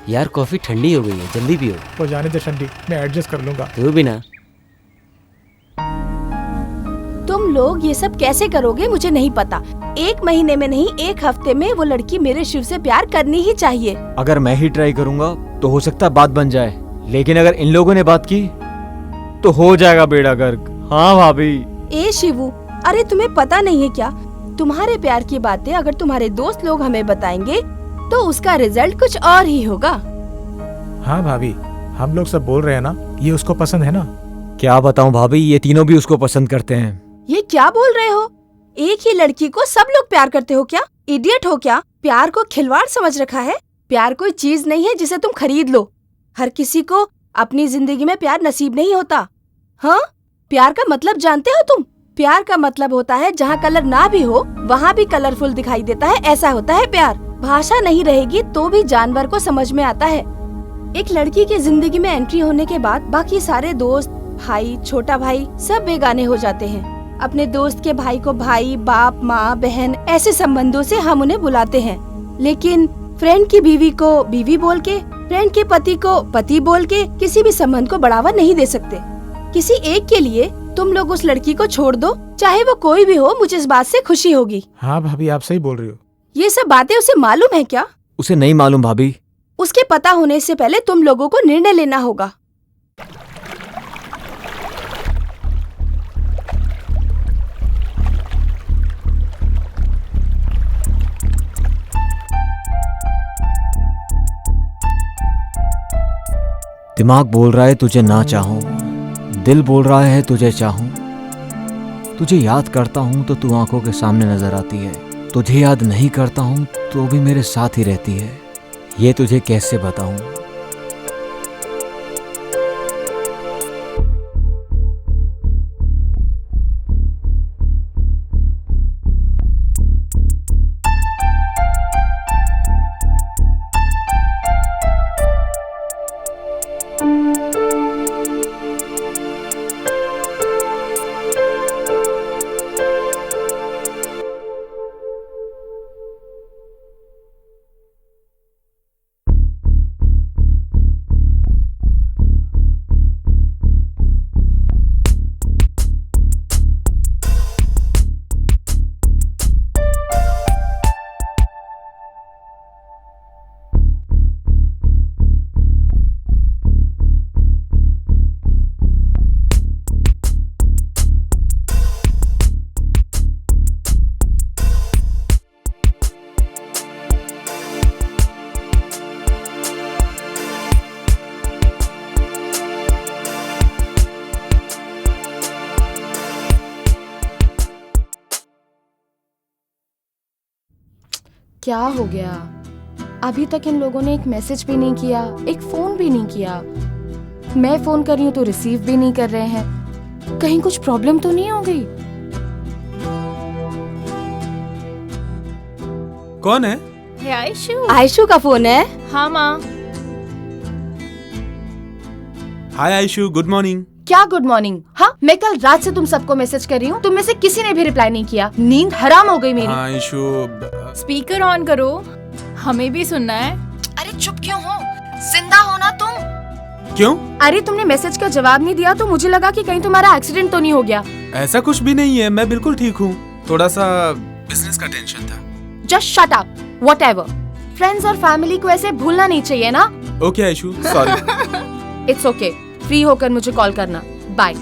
यार कॉफी ठंडी हो गई है, जल्दी पियो। तो जाने दे ठंडी, मैं एडजस्ट कर लूंगा। तू भी ना। तुम लोग ये सब कैसे करोगे मुझे नहीं पता। 1 महीने में नहीं, 1 हफ्ते में वो लड़की मेरे शिव से प्यार करनी ही चाहिए। अगर मैं ही ट्राई करूंगा तो हो सकता है बात बन जाए, लेकिन अगर इन लोगों ने बात की तो हो जाएगा बेड़ा गर्क। हाँ भाभी। ए शिवू, अरे तुम्हें पता नहीं है क्या, तुम्हारे प्यार की बातें अगर तुम्हारे दोस्त लोग हमें बताएंगे तो उसका रिजल्ट कुछ और ही होगा। हाँ भाभी, हम लोग सब बोल रहे हैं ना, ये उसको पसंद है ना। क्या बताऊं भाभी, ये तीनों भी उसको पसंद करते हैं। ये क्या बोल रहे हो? एक ही लड़की को सब लोग प्यार करते हो क्या? इडियट हो क्या? प्यार को खिलवाड़ समझ रखा है? प्यार कोई चीज नहीं है जिसे तुम खरीद लो। हर किसी को अपनी जिंदगी में प्यार नसीब नहीं होता। हाँ, प्यार का मतलब जानते हो तुम? प्यार का मतलब होता है जहाँ कलर ना भी हो वहाँ भी कलरफुल दिखाई देता है, ऐसा होता है प्यार। भाषा नहीं रहेगी तो भी जानवर को समझ में आता है। एक लड़की की जिंदगी में एंट्री होने के बाद बाकी सारे दोस्त, भाई, छोटा भाई सब बेगाने हो जाते हैं। अपने दोस्त के भाई को भाई, बाप, माँ, बहन ऐसे संबंधों से हम उन्हें बुलाते हैं, लेकिन फ्रेंड की बीवी को बीवी बोल के, फ्रेंड के पति को पति बोल के किसी भी संबंध को बढ़ावा नहीं दे सकते। किसी एक के लिए तुम लोग उस लड़की को छोड़ दो, चाहे वो कोई भी हो, मुझे इस बात से खुशी होगी। हाँ भाभी, आप सही बोल रही हो। ये सब बातें उसे मालूम है क्या? उसे नहीं मालूम भाभी। उसके पता होने से पहले तुम लोगों को निर्णय लेना होगा। दिमाग बोल रहा है तुझे ना चाहूं, दिल बोल रहा है तुझे चाहूं। तुझे याद करता हूं तो तू आंखों के सामने नजर आती है, तुझे याद नहीं करता हूं तो भी मेरे साथ ही रहती है। ये तुझे कैसे बताऊं। क्या हो गया? अभी तक इन लोगों ने एक मैसेज भी नहीं किया, एक फोन भी नहीं किया। मैं फोन कर रही हूँ तो रिसीव भी नहीं कर रहे हैं। कहीं कुछ प्रॉब्लम तो नहीं हो गई? कौन है? आयशु। आयशु का फोन है? हाँ माँ। हाय आयशु, गुड मॉर्निंग। क्या गुड मॉर्निंग? हाँ, मैं कल रात से तुम सबको मैसेज कर रही हूँ, तुम में से किसी ने भी रिप्लाई नहीं किया। नींद हराम हो गई मेरी। हाँ आयशु, स्पीकर ऑन करो, हमें भी सुनना है। अरे चुप क्यों हो? जिंदा हो ना तुम? क्यों? अरे तुमने मैसेज का जवाब नहीं दिया तो मुझे लगा कि कहीं तुम्हारा एक्सीडेंट तो नहीं हो गया। ऐसा कुछ भी नहीं है, मैं बिल्कुल ठीक हूँ। थोड़ा सा बिजनेस का टेंशन था। Just shut up, whatever. Friends और फैमिली को ऐसे भूलना नहीं चाहिए ना। Okay Aishu, sorry. It's okay, free होकर मुझे कॉल करना। बाय।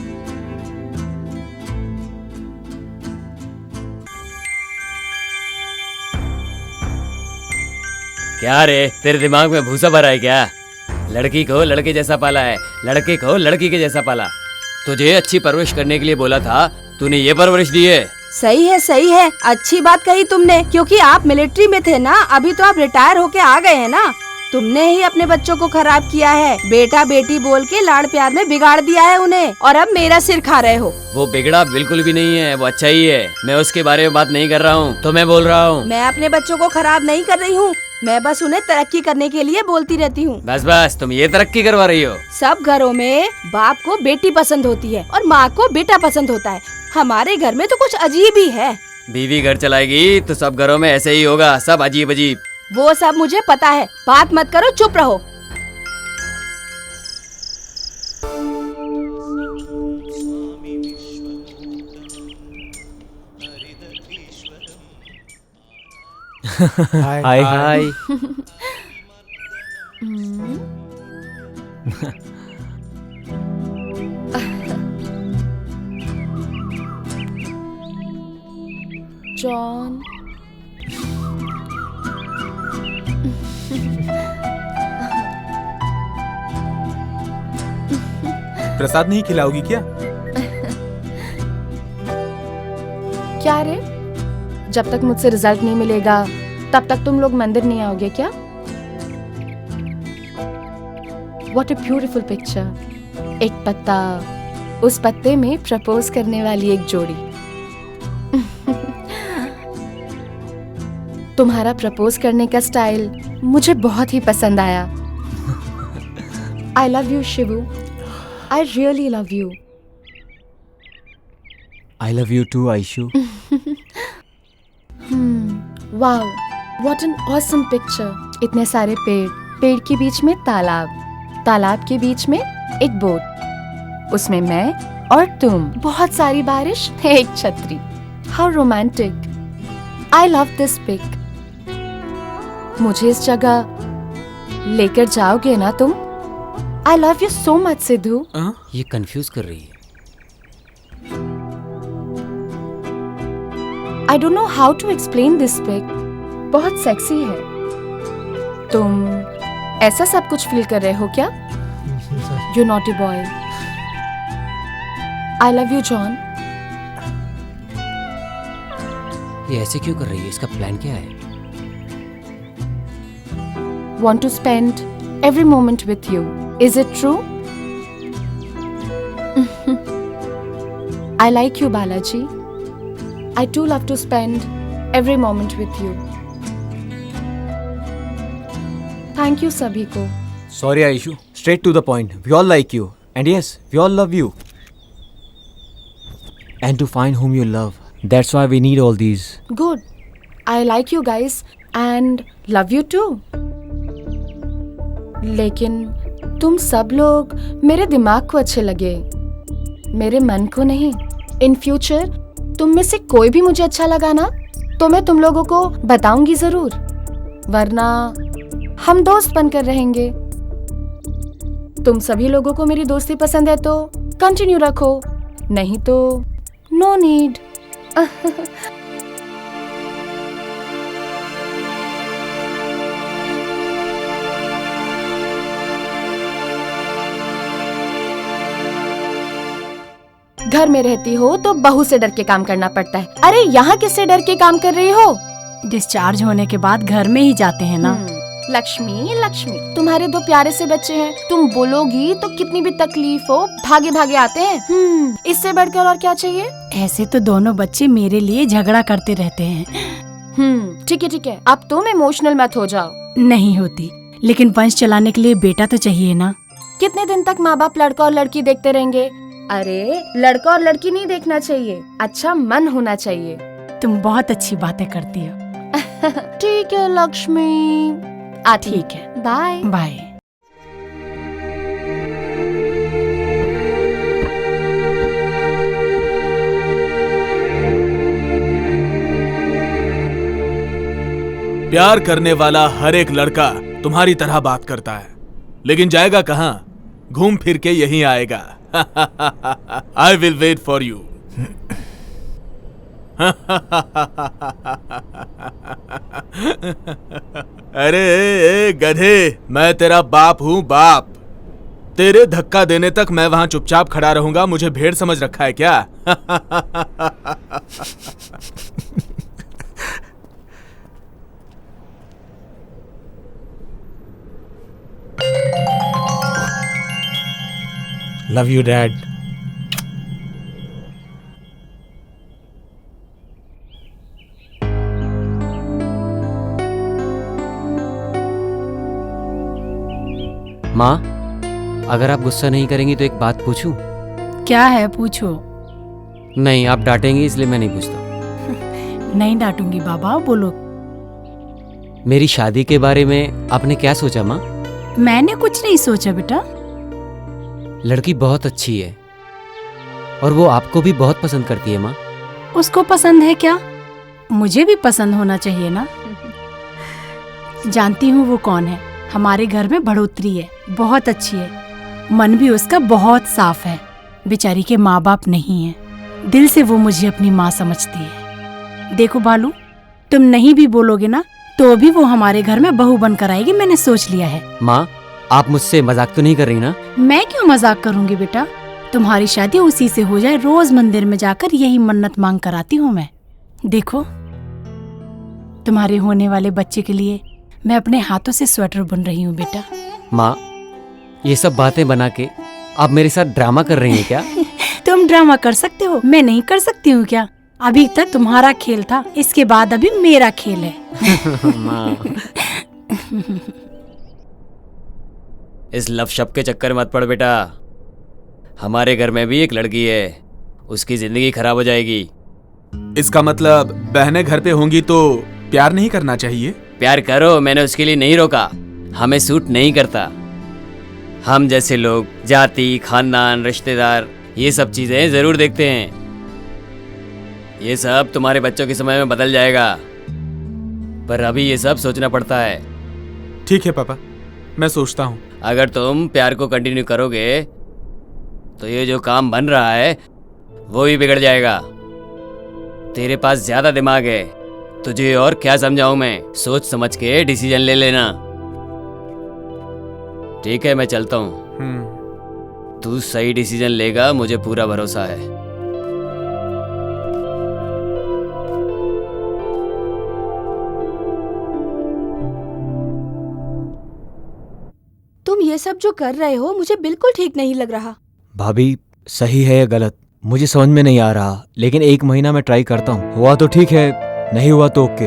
क्या रे, तेरे दिमाग में भूसा भरा है क्या? लड़की को लड़के जैसा पाला है, लड़के को लड़की के जैसा पाला। तुझे अच्छी परवरिश करने के लिए बोला था, तूने ये परवरिश दी है। सही है, अच्छी बात कही तुमने, क्योंकि आप मिलिट्री में थे ना, अभी तो आप रिटायर होके आ गए हैं ना। तुमने ही अपने बच्चों को खराब किया है, बेटा बेटी बोल के लाड़ प्यार में बिगाड़ दिया है उन्हें, और अब मेरा सिर खा रहे हो। वो बिगड़ा बिल्कुल भी नहीं है, वो अच्छा ही है। मैं उसके बारे में बात नहीं कर रहा हूँ, तो मैं बोल रहा हूँ। मैं अपने बच्चों को खराब नहीं कर रही हूँ, मैं बस उन्हें तरक्की करने के लिए बोलती रहती हूँ। बस तुम ये तरक्की करवा रही हो। सब घरों में बाप को बेटी पसंद होती है और माँ को बेटा पसंद होता है। हमारे घर में तो कुछ अजीब ही है। बीवी घर चलाएगी तो सब घरों में ऐसे ही होगा, सब अजीब अजीब। वो सब मुझे पता है, बात मत करो, चुप रहो। हाय हाय। जॉन, प्रसाद नहीं खिलाओगी क्या? क्या रे? जब तक मुझसे रिजल्ट नहीं मिलेगा तब तक तुम लोग मंदिर नहीं आओगे क्या? What a beautiful picture. एक पत्ता, उस पत्ते में प्रपोज करने वाली एक जोड़ी। तुम्हारा प्रपोज करने का स्टाइल मुझे बहुत ही पसंद आया। I love you, Shibu. I really love you. I love you too, Aishu. Wow, what an awesome picture. इतने सारे पेड़, पेड़ के बीच में तालाब, तालाब के बीच में एक बोट, उसमें मैं और तुम, बहुत सारी बारिश, एक छतरी। How romantic. I love this pic. मुझे इस जगह लेकर जाओगे ना तुम? I love you so much, Sidhu. ये कंफ्यूज कर रही है। I don't know how to explain this pic. बहुत सेक्सी है। तुम ऐसा सब कुछ फील कर रहे हो क्या? You naughty boy. I love you, John. ये ऐसे क्यों कर रही है? इसका प्लान क्या है? Want to spend every moment with you. Is it true? I like you, Balaji. I too love to spend every moment with you. Thank you सभी को। Sorry Aishu, straight to the point. We all like you, and yes, we all love you. And to find whom you love. That's why we need all these. Good. I like you guys and love you too. लेकिन तुम सब लोग मेरे दिमाग को अच्छे लगे, मेरे मन को नहीं। इन फ्यूचर तुम में से कोई भी मुझे अच्छा लगा ना तो मैं तुम लोगों को बताऊंगी जरूर, वरना हम दोस्त बनकर रहेंगे। तुम सभी लोगों को मेरी दोस्ती पसंद है तो कंटिन्यू रखो, नहीं तो नो नीड। घर में रहती हो तो बहू से डर के काम करना पड़ता है। अरे यहाँ किससे डर के काम कर रही हो? डिस्चार्ज होने के बाद घर में ही जाते हैं ना। लक्ष्मी, लक्ष्मी, तुम्हारे दो प्यारे से बच्चे हैं, तुम बोलोगी तो कितनी भी तकलीफ हो भागे भागे आते हैं। इससे बढ़कर और क्या चाहिए? ऐसे तो दोनों बच्चे मेरे लिए झगड़ा करते रहते हैं। ठीक है, अब तुम इमोशनल मत हो जाओ। नहीं होती, लेकिन वंश चलाने के लिए बेटा तो चाहिए ना। कितने दिन तक माँ बाप लड़का और लड़की देखते रहेंगे? अरे लड़का और लड़की नहीं देखना चाहिए, अच्छा मन होना चाहिए। तुम बहुत अच्छी बातें करती हो। ठीक है लक्ष्मी, ठीक है, बाय बाय। प्यार करने वाला हर एक लड़का तुम्हारी तरह बात करता है, लेकिन जाएगा कहाँ? घूम फिर के यहीं आएगा। I will wait for you. अरे ए, गधे, मैं तेरा बाप हूं, बाप। तेरे धक्का देने तक मैं वहां चुपचाप खड़ा रहूंगा? मुझे भेड़ समझ रखा है क्या? Love you dad. माँ, अगर आप गुस्सा नहीं करेंगी तो एक बात पूछूं? क्या है, पूछो। नहीं, आप डांटेंगी इसलिए मैं नहीं पूछता। नहीं डांटूंगी बाबा, बोलो। मेरी शादी के बारे में आपने क्या सोचा माँ? मैंने कुछ नहीं सोचा बेटा। लड़की बहुत अच्छी है और वो आपको भी बहुत पसंद करती है माँ। उसको पसंद है क्या? मुझे भी पसंद होना चाहिए ना। जानती हूँ वो कौन है। हमारे घर में बढ़ोतरी है, बहुत अच्छी है, मन भी उसका बहुत साफ है। बेचारी के माँ बाप नहीं है, दिल से वो मुझे अपनी माँ समझती है। देखो बालू, तुम नहीं भी बोलोगे ना तो भी वो हमारे घर में बहू बनकर आएगी, मैंने सोच लिया है। माँ, आप मुझसे मजाक तो नहीं कर रही ना? मैं क्यों मजाक करूंगी बेटा, तुम्हारी शादी उसी से हो जाए, रोज मंदिर में जाकर यही मन्नत मांग कर आती हूँ मैं। देखो, तुम्हारे होने वाले बच्चे के लिए मैं अपने हाथों से स्वेटर बुन रही हूँ बेटा। माँ, ये सब बातें बना के आप मेरे साथ ड्रामा कर रही हैं क्या? तुम ड्रामा कर सकते हो, मैं नहीं कर सकती हूँ क्या? अभी तक तुम्हारा खेल था, इसके बाद अभी मेरा खेल है। माँ, इस लव शब्द के चक्कर मत पड़ बेटा। हमारे घर में भी एक लड़की है, उसकी जिंदगी खराब हो जाएगी। इसका मतलब बहनें घर पे होंगी तो प्यार नहीं करना चाहिए? प्यार करो, मैंने उसके लिए नहीं रोका, हमें सूट नहीं करता। हम जैसे लोग जाति, खानदान, रिश्तेदार, ये सब चीजें जरूर देखते हैं। ये सब तुम्हारे बच्चों के समय में बदल जाएगा, पर अभी ये सब सोचना पड़ता है। ठीक है पापा, मैं सोचता हूँ। अगर तुम प्यार को कंटिन्यू करोगे तो ये जो काम बन रहा है वो भी बिगड़ जाएगा। तेरे पास ज्यादा दिमाग है, तुझे और क्या समझाऊं मैं? सोच समझ के डिसीजन ले लेना। ठीक है, मैं चलता हूँ। तू सही डिसीजन लेगा, मुझे पूरा भरोसा है। तुम ये सब जो कर रहे हो मुझे बिल्कुल ठीक नहीं लग रहा। भाभी, सही है या गलत मुझे समझ में नहीं आ रहा, लेकिन 1 महीना मैं ट्राई करता हूँ। हुआ तो ठीक है, नहीं हुआ तो okay.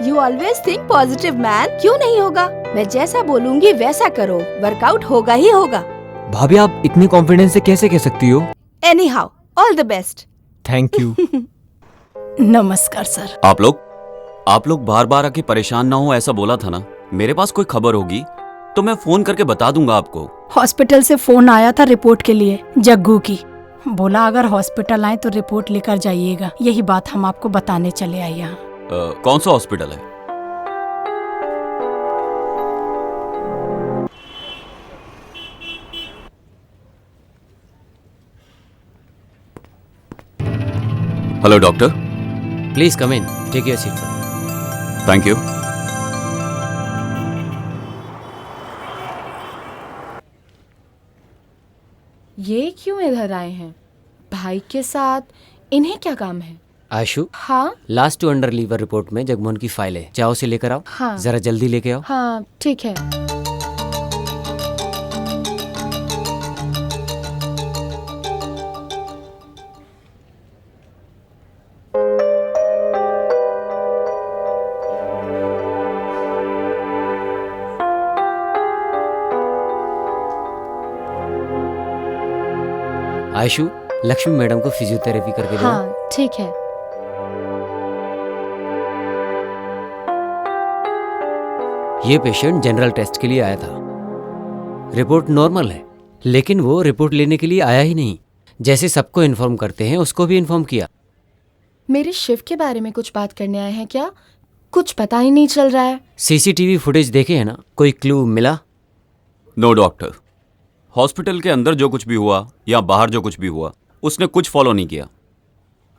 You always think positive man. क्यों नहीं होगा? मैं जैसा बोलूंगी वैसा करो, वर्कआउट होगा ही होगा। भाभी, आप इतने कॉन्फिडेंस से कैसे कह सकती हो? Any how, all the best. Thank you. नमस्कार सर। आप लोग बार बार आके परेशान ना हो, ऐसा बोला था ना। मेरे पास कोई खबर होगी तो मैं फोन करके बता दूंगा आपको। हॉस्पिटल से फोन आया था रिपोर्ट के लिए, जग्गू की। बोला अगर हॉस्पिटल आए तो रिपोर्ट लेकर जाइएगा। यही बात हम आपको बताने चले आए यहाँ। कौन सा हॉस्पिटल है? Hello doctor. Please come in, take your seat. Thank you. ये क्यों इधर आए हैं? भाई के साथ इन्हें क्या काम है? आशु, हाँ last two under liver report में जगमोहन की फाइल है, जाओ उसे लेकर आओ। हाँ। जरा जल्दी लेके आओ। हाँ ठीक है। आयशु, लक्ष्मी मैडम को फिजियोथेरेपी करके दो। हाँ ठीक है। ये पेशेंट जनरल टेस्ट के लिए आया था। रिपोर्ट नॉर्मल है, लेकिन वो रिपोर्ट लेने के लिए आया ही नहीं। जैसे सबको इन्फॉर्म करते हैं, उसको भी इन्फॉर्म किया। मेरे शिफ्ट के बारे में कुछ बात करने आए हैं क्या? कुछ पता ही नहीं चल रहा है। सीसीटीवी फुटेज देखे है ना? कोई क्लू मिला? नो डॉक्टर, हॉस्पिटल के अंदर जो कुछ भी हुआ या बाहर जो कुछ भी हुआ, उसने कुछ फॉलो नहीं किया।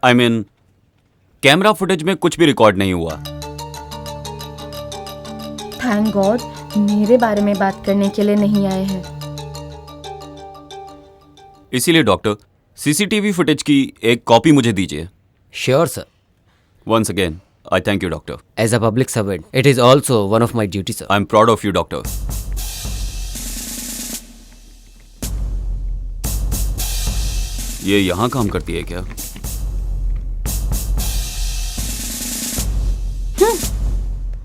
आई मीन, कैमरा फुटेज में कुछ भी रिकॉर्ड नहीं हुआ। थैंक गॉड, मेरे बारे में बात करने के लिए नहीं आए हैं। इसीलिए डॉक्टर, सीसीटीवी फुटेज की एक कॉपी मुझे दीजिए। Sure sir. Once again I thank you doctor. As a public servant, it is also one of my duty sir. I am proud of you doctor. ये यहाँ काम करती है क्या?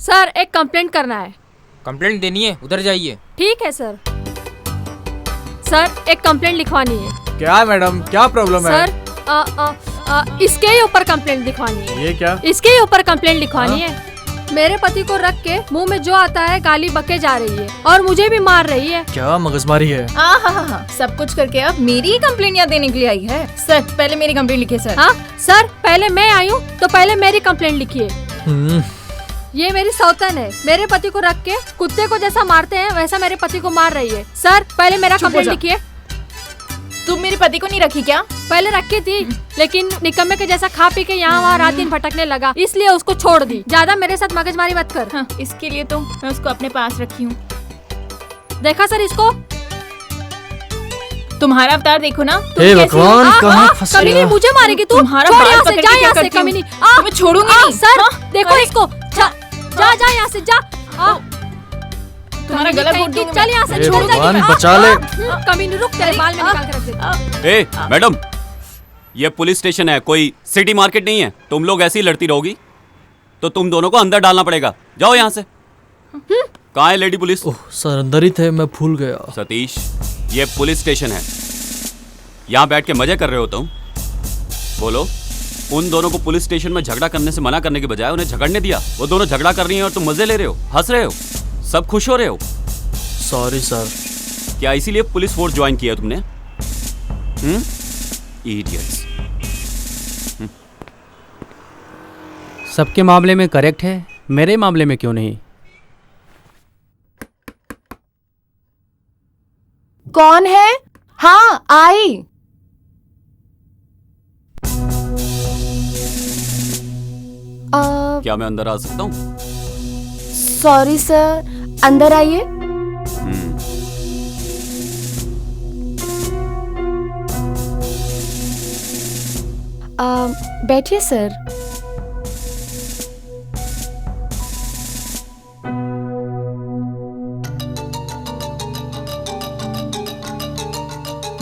सर, एक कंप्लेंट करना है। कंप्लेंट देनी है? उधर जाइए। ठीक है सर। सर, एक कंप्लेंट लिखवानी है। क्या है मैडम, क्या प्रॉब्लम है? सर, इसके ही ऊपर कंप्लेंट लिखवानी है। ये क्या? इसके ही ऊपर कंप्लेंट लिखवानी है। मेरे पति को रख के मुंह में जो आता है गाली बके जा रही है और मुझे भी मार रही है। क्या मगजमारी है? हाँ, सब कुछ करके अब मेरी ही कंप्लेंट यहाँ देने के लिए आई है। सर, पहले मेरी कंप्लेंट लिखिए सर। हाँ सर, पहले मैं आई हूँ तो पहले मेरी कंप्लेंट लिखिए। ये मेरी सौतन है, मेरे पति को रख के कुत्ते को जैसा मारते हैं वैसा मेरे पति को मार रही है। सर, पहले मेरा कंप्लेंट लिखिए। तुम मेरे पति को नहीं रखी क्या? पहले रखी थी, लेकिन निकम्मे के जैसा खा पी के यहाँ वहाँ रात दिन भटकने लगा, इसलिए उसको छोड़ दी। ज्यादा मेरे साथ मगजमारी मत कर। हाँ, इसके लिए तो मैं उसको अपने पास रखी हूँ। देखा सर इसको? तुम्हारा अवतार देखो ना। हे भगवान, कहाँ फंस कमीनी, गया? मुझे मारेगी तू? तुम्हारा छोड़ बाल यहाँ पकड़ से, के जा क्या यहाँ से करती हूँ? कमीनी। तुम्हें छोड़ूंगी नहीं। सर, देखो अरे, इसको। जा यहाँ से, जा। तुम्हारा गला घोट दूंगी। चल यहाँ से, हे छोड़ भगवान, बचा ले। कमीनी, रुक, तेरे बाल में निकाल के रख दे। ए मैडम, ये पुलिस स्टेशन है, कोई सिटी मार्केट नहीं है। तुम लोग ऐसे ही लड़ती रहोगी तो तुम दोनों को अंदर डालना पड़ेगा। जाओ यहाँ से। कहाँ है लेडी पुलिस? ओह सर, अंदर ही थे, मैं भूल गया। सतीश, ये पुलिस स्टेशन है, यहाँ बैठ के मजे कर रहे हो तुम? बोलो, उन दोनों को पुलिस स्टेशन में झगड़ा करने से मना करने के बजाय उन्हें झगड़ने दिया। वो दोनों झगड़ा कर रही हैं और तुम मजे ले रहे हो, हंस रहे हो, सब खुश हो रहे हो। Sorry sir. क्या इसीलिए पुलिस फोर्स ज्वाइन किया तुमने? इडियट्स। सबके मामले में करेक्ट है, मेरे मामले में क्यों नहीं? कौन है? हाँ, आई। क्या मैं अंदर आ सकता हूँ? सॉरी सर, अंदर आइए। बैठिए सर।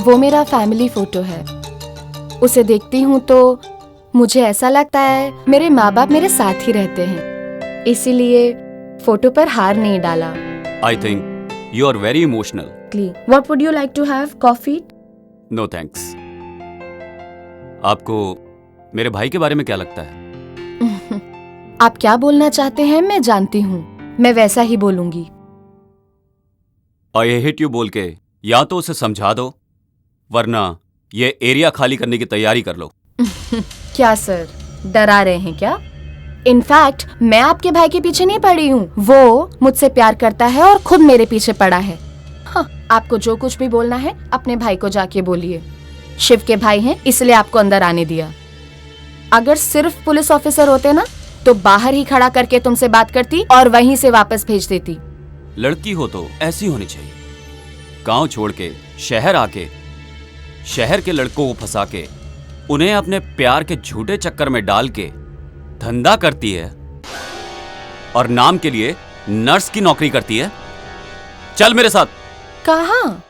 वो मेरा फैमिली फोटो है। उसे देखती हूँ तो मुझे ऐसा लगता है मेरे माँ बाप मेरे साथ ही रहते हैं, इसीलिए फोटो पर हार नहीं डाला। I think you are very emotional. What would you like to have? Coffee? No thanks. आपको मेरे भाई के बारे में क्या लगता है? आप क्या बोलना चाहते हैं मैं जानती हूँ, मैं वैसा ही बोलूंगी। आई हेट यू बोल के या तो उसे समझा दो, वरना ये एरिया खाली करने की तैयारी कर लो। क्या सर, डरा रहे हैं क्या? इनफैक्ट मैं आपके भाई के पीछे नहीं पड़ी हूँ, वो मुझसे प्यार करता है और खुद मेरे पीछे पड़ा है। हाँ, आपको जो कुछ भी बोलना है अपने भाई को जाके बोलिए। शिव के भाई हैं इसलिए आपको अंदर आने दिया। अगर सिर्फ पुलिस ऑफिसर होते ना तो बाहर ही खड़ा करके तुमसे बात करती और वहीं से वापस भेज देती। लड़की हो तो ऐसी होनी चाहिए, गांव छोड़ के शहर आके शहर के लड़कों को फंसा के उन्हें अपने प्यार के झूठे चक्कर में डाल के धंधा करती है और नाम के लिए नर्स की नौकरी करती है। चल मेरे साथ। कहाँ?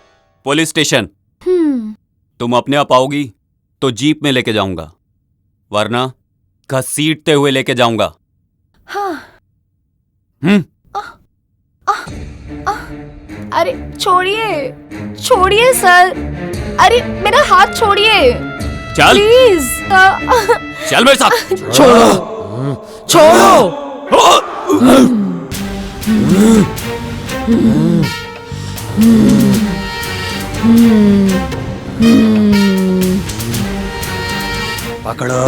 Police station. तुम अपने आप आओगी तो जीप में लेके जाऊंगा, वरना घसीटते हुए लेके जाऊंगा। हाँ। अरे छोड़िए, छोड़िए सर। अरे मेरा हाथ छोड़िए चल प्लीज। चल मेरे साथ। छोड़ो छोड़ो। पकड़ो।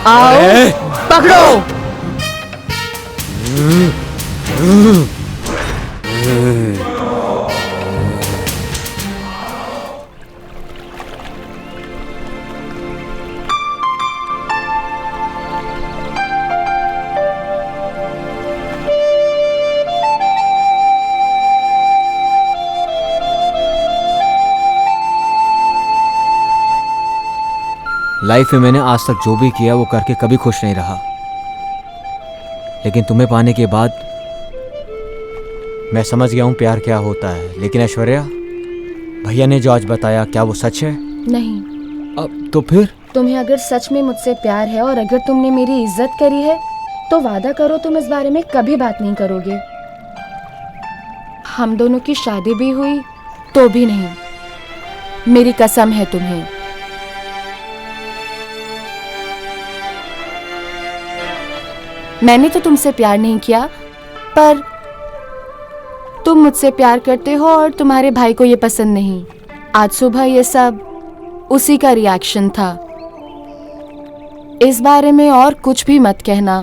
आओ पकड़ो। लाइफ में मैंने आज तक जो भी किया वो करके कभी खुश नहीं रहा, लेकिन तुम्हें पाने के बाद मैं समझ गया हूँ प्यार क्या होता है। लेकिन ऐश्वर्या, भैया ने जो आज बताया क्या वो सच है? नहीं। अब तो फिर तुम्हें अगर सच में मुझसे प्यार है और अगर तुमने मेरी इज्जत करी है तो वादा करो तुम इस बारे में कभी बात नहीं करोगे। हम दोनों की शादी भी हुई तो भी नहीं। मेरी कसम है तुम्हें। मैंने तो तुमसे प्यार नहीं किया, पर तुम मुझसे प्यार करते हो और तुम्हारे भाई को ये पसंद नहीं। आज सुबह ये सब उसी का रिएक्शन था। इस बारे में और कुछ भी मत कहना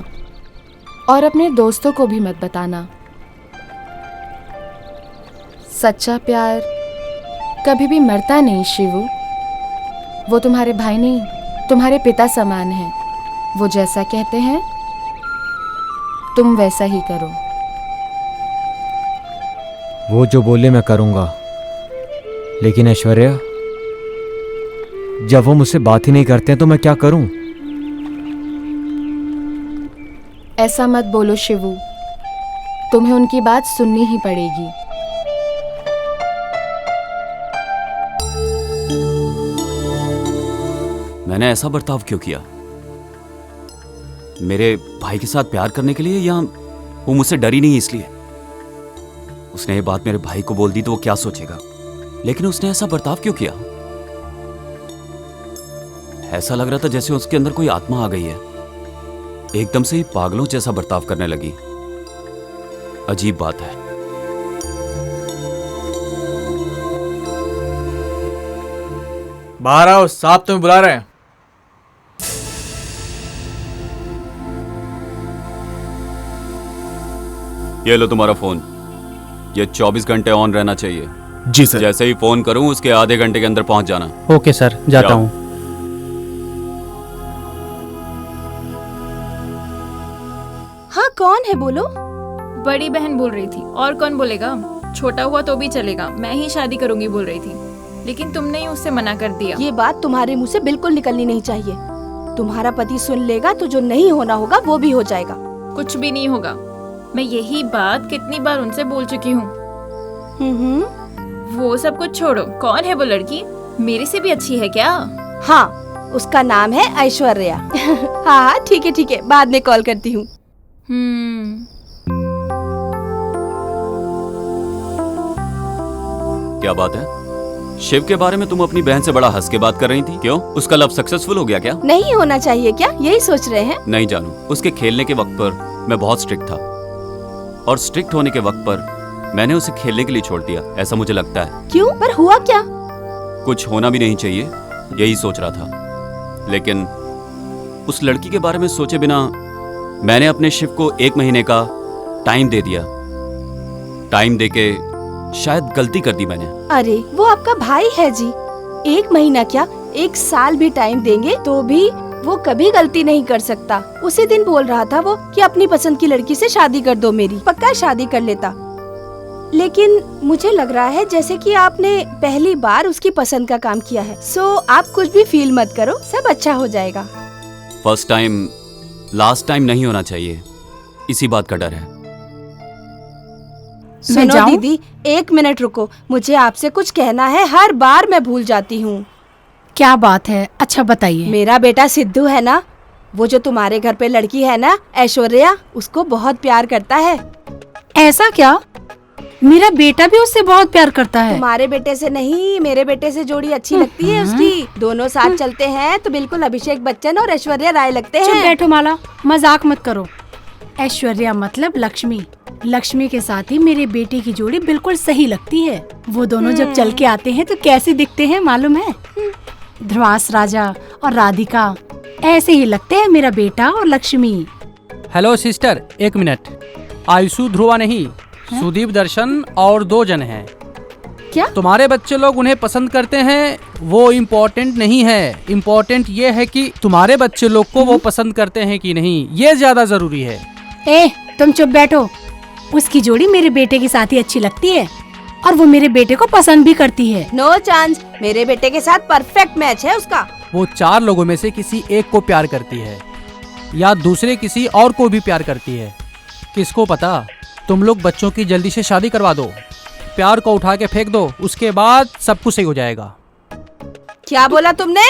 और अपने दोस्तों को भी मत बताना। सच्चा प्यार कभी भी मरता नहीं शिवू। वो तुम्हारे भाई नहीं, तुम्हारे पिता समान है। वो जैसा कहते हैं तुम वैसा ही करो। वो जो बोले मैं करूंगा, लेकिन ऐश्वर्या, जब वो मुझसे बात ही नहीं करते हैं तो मैं क्या करूं? ऐसा मत बोलो शिवू, तुम्हें उनकी बात सुननी ही पड़ेगी। मैंने ऐसा बर्ताव क्यों किया? मेरे भाई के साथ प्यार करने के लिए या वो मुझसे डरी नहीं इसलिए? उसने ये बात मेरे भाई को बोल दी तो वो क्या सोचेगा, लेकिन उसने ऐसा बर्ताव क्यों किया? ऐसा लग रहा था जैसे उसके अंदर कोई आत्मा आ गई है। एकदम से ही पागलों जैसा बर्ताव करने लगी। अजीब बात है। बाहर आओ, साहब तुम्हें बुला रहे हैं। ये लो तुम्हारा फोन। ये 24 घंटे ऑन रहना चाहिए। जी सर। जैसे ही फोन करूं उसके आधे घंटे के अंदर पहुंच जाना। ओके सर, जाता हूँ। हाँ, कौन है बोलो? बड़ी बहन बोल रही थी। और कौन बोलेगा? छोटा हुआ तो भी चलेगा, मैं ही शादी करूंगी बोल रही थी, लेकिन तुमने ही उससे मना कर दिया। ये बात तुम्हारे मुंह से बिल्कुल निकलनी नहीं चाहिए। तुम्हारा पति सुन लेगा तो जो नहीं होना होगा वो भी हो जाएगा। कुछ भी नहीं होगा। मैं यही बात कितनी बार उनसे बोल चुकी हूँ। वो सब कुछ छोड़ो, कौन है वो लड़की? मेरे से भी अच्छी है क्या? हाँ, उसका नाम है ऐश्वर्या। हाँ ठीक है, बाद में कॉल करती हूँ। क्या बात है? शिव के बारे में तुम अपनी बहन से बड़ा हंस के बात कर रही थी। क्यों? उसका लव सक्सेसफुल हो गया क्या? नहीं होना चाहिए क्या, यही सोच रहे हैं? नहीं जानू, उसके खेलने के वक्त पर मैं बहुत स्ट्रिक्ट था और स्ट्रिक्ट होने के वक्त पर मैंने उसे खेलने के लिए छोड़ दिया, ऐसा मुझे लगता है। क्यों? पर हुआ क्या? कुछ होना भी नहीं चाहिए, यही सोच रहा था। लेकिन उस लड़की के बारे में सोचे बिना मैंने अपने शिव को 1 महीने का टाइम दे दिया। टाइम देके शायद गलती कर दी मैंने। अरे वो आपका भाई है जी। 1 महीना क्या, 1 साल भी टाइम देंगे तो भी वो कभी गलती नहीं कर सकता। उसी दिन बोल रहा था वो कि अपनी पसंद की लड़की से शादी कर दो मेरी। पक्का शादी कर लेता। लेकिन मुझे लग रहा है जैसे कि आपने पहली बार उसकी पसंद का काम किया है। सो आप कुछ भी फील मत करो, सब अच्छा हो जाएगा। फर्स्ट टाइम लास्ट टाइम नहीं होना चाहिए, इसी बात का डर है। सुनो दीदी, 1 मिनट रुको, मुझे आपसे कुछ कहना है। हर बार मैं भूल जाती हूँ। क्या बात है? अच्छा बताइए। मेरा बेटा सिद्धू है ना, वो जो तुम्हारे घर पे लड़की है ना ऐश्वर्या, उसको बहुत प्यार करता है। ऐसा क्या? मेरा बेटा भी उससे बहुत प्यार करता है। तुम्हारे बेटे से नहीं, मेरे बेटे से जोड़ी अच्छी लगती है उसकी। दोनों साथ चलते हैं तो बिल्कुल अभिषेक बच्चन और ऐश्वर्या राय लगते हैं। चुप बैठो माला, मजाक मत करो। ऐश्वर्या मतलब लक्ष्मी। लक्ष्मी के साथ ही मेरे बेटे की जोड़ी बिल्कुल सही लगती है। वो दोनों जब चल के आते हैं तो कैसे दिखते हैं मालूम है? ध्रुवास राजा और राधिका, ऐसे ही लगते हैं मेरा बेटा और लक्ष्मी। हेलो सिस्टर, एक मिनट। आयुषु ध्रुवा नहीं, सुदीप दर्शन और 2 जन हैं। क्या तुम्हारे बच्चे लोग उन्हें पसंद करते हैं वो इम्पोर्टेंट नहीं है। इम्पोर्टेंट ये है कि तुम्हारे बच्चे लोग को वो पसंद करते हैं कि नहीं, ये ज्यादा जरूरी है। ए, तुम चुप बैठो। उसकी जोड़ी मेरे बेटे के साथ ही अच्छी लगती है और वो मेरे बेटे को पसंद भी करती है। नो चांस, मेरे बेटे के साथ परफेक्ट मैच है उसका। वो 4 लोगों में से किसी एक को प्यार करती है या दूसरे किसी और को भी प्यार करती है, किसको पता। तुम लोग बच्चों की जल्दी से शादी करवा दो, प्यार को उठा के फेंक दो, उसके बाद सब कुछ सही हो जाएगा। क्या बोला तुमने?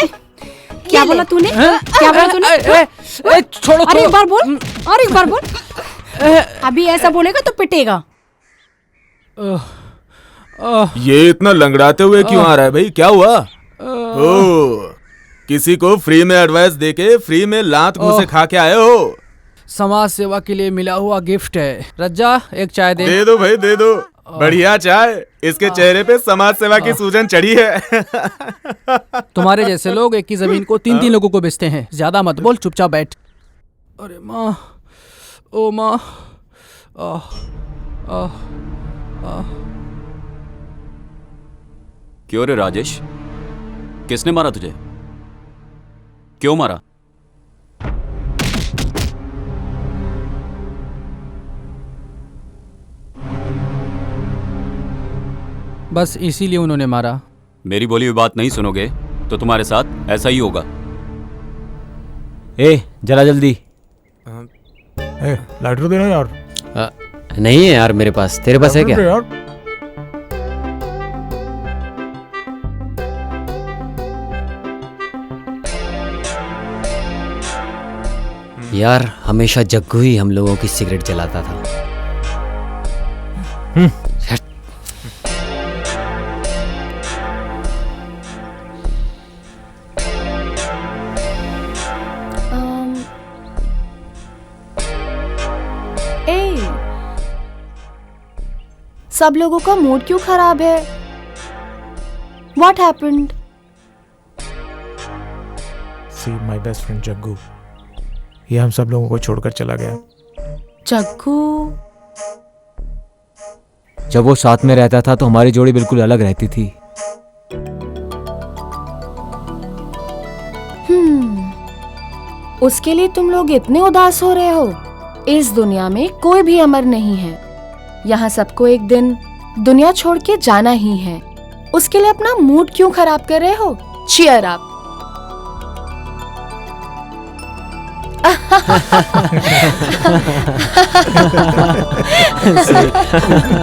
क्या बोला तूने? क्या बोला तूने? छोड़ो। अरे एक बार बोल, और एक बार बोल। अभी ऐसा बोलेगा तो पिटेगा। ये इतना लंगड़ाते हुए क्यों आ रहा है भाई? क्या हुआ? ओ, किसी को फ्री में एडवाइस देके फ्री में लात मुंह से खा के आए हो? समाज सेवा के लिए मिला हुआ गिफ्ट है। रज्जा, एक चाय दे। दे दो भाई, दे दो। बढ़िया चाय। इसके चेहरे पे समाज सेवा की सूजन चढ़ी है। तुम्हारे जैसे लोग एक ही जमीन को 3-3 लोगों को बेचते हैं। ज्यादा मत बोल, चुपचाप बैठ। अरे माँ, ओ माँ। क्यों रे राजेश, किसने मारा तुझे? क्यों मारा? बस इसीलिए उन्होंने मारा। मेरी बोली हुई बात नहीं सुनोगे तो तुम्हारे साथ ऐसा ही होगा। ए, जरा जल्दी। लाइटर देना यार। नहीं है यार मेरे पास, तेरे पास है क्या? यार हमेशा जग्गू ही हम लोगों की सिगरेट जलाता था। सब लोगों का मूड क्यों खराब है? What happened? See my best friend Jaggu, ये हम सब लोगों को छोड़कर चला गया। जग्गू? जब वो साथ में रहता था तो हमारी जोड़ी बिल्कुल अलग रहती थी। उसके लिए तुम लोग इतने उदास हो रहे हो? इस दुनिया में कोई भी अमर नहीं है। यहाँ सबको एक दिन दुनिया छोड़ के जाना ही है। उसके लिए अपना मूड क्यों खराब कर रहे हो? Cheer up.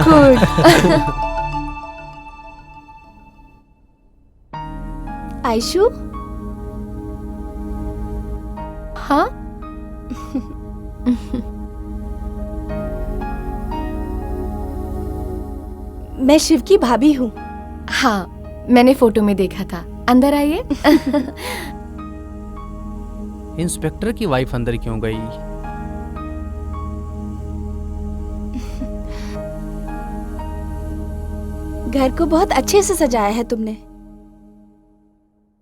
गुड। आयशु? हाँ? मैं शिव की भाभी हूँ। हाँ, मैंने फोटो में देखा था। अंदर आइए। इंस्पेक्टर की वाइफ अंदर क्यों गई? घर को बहुत अच्छे से सजाया है तुमने।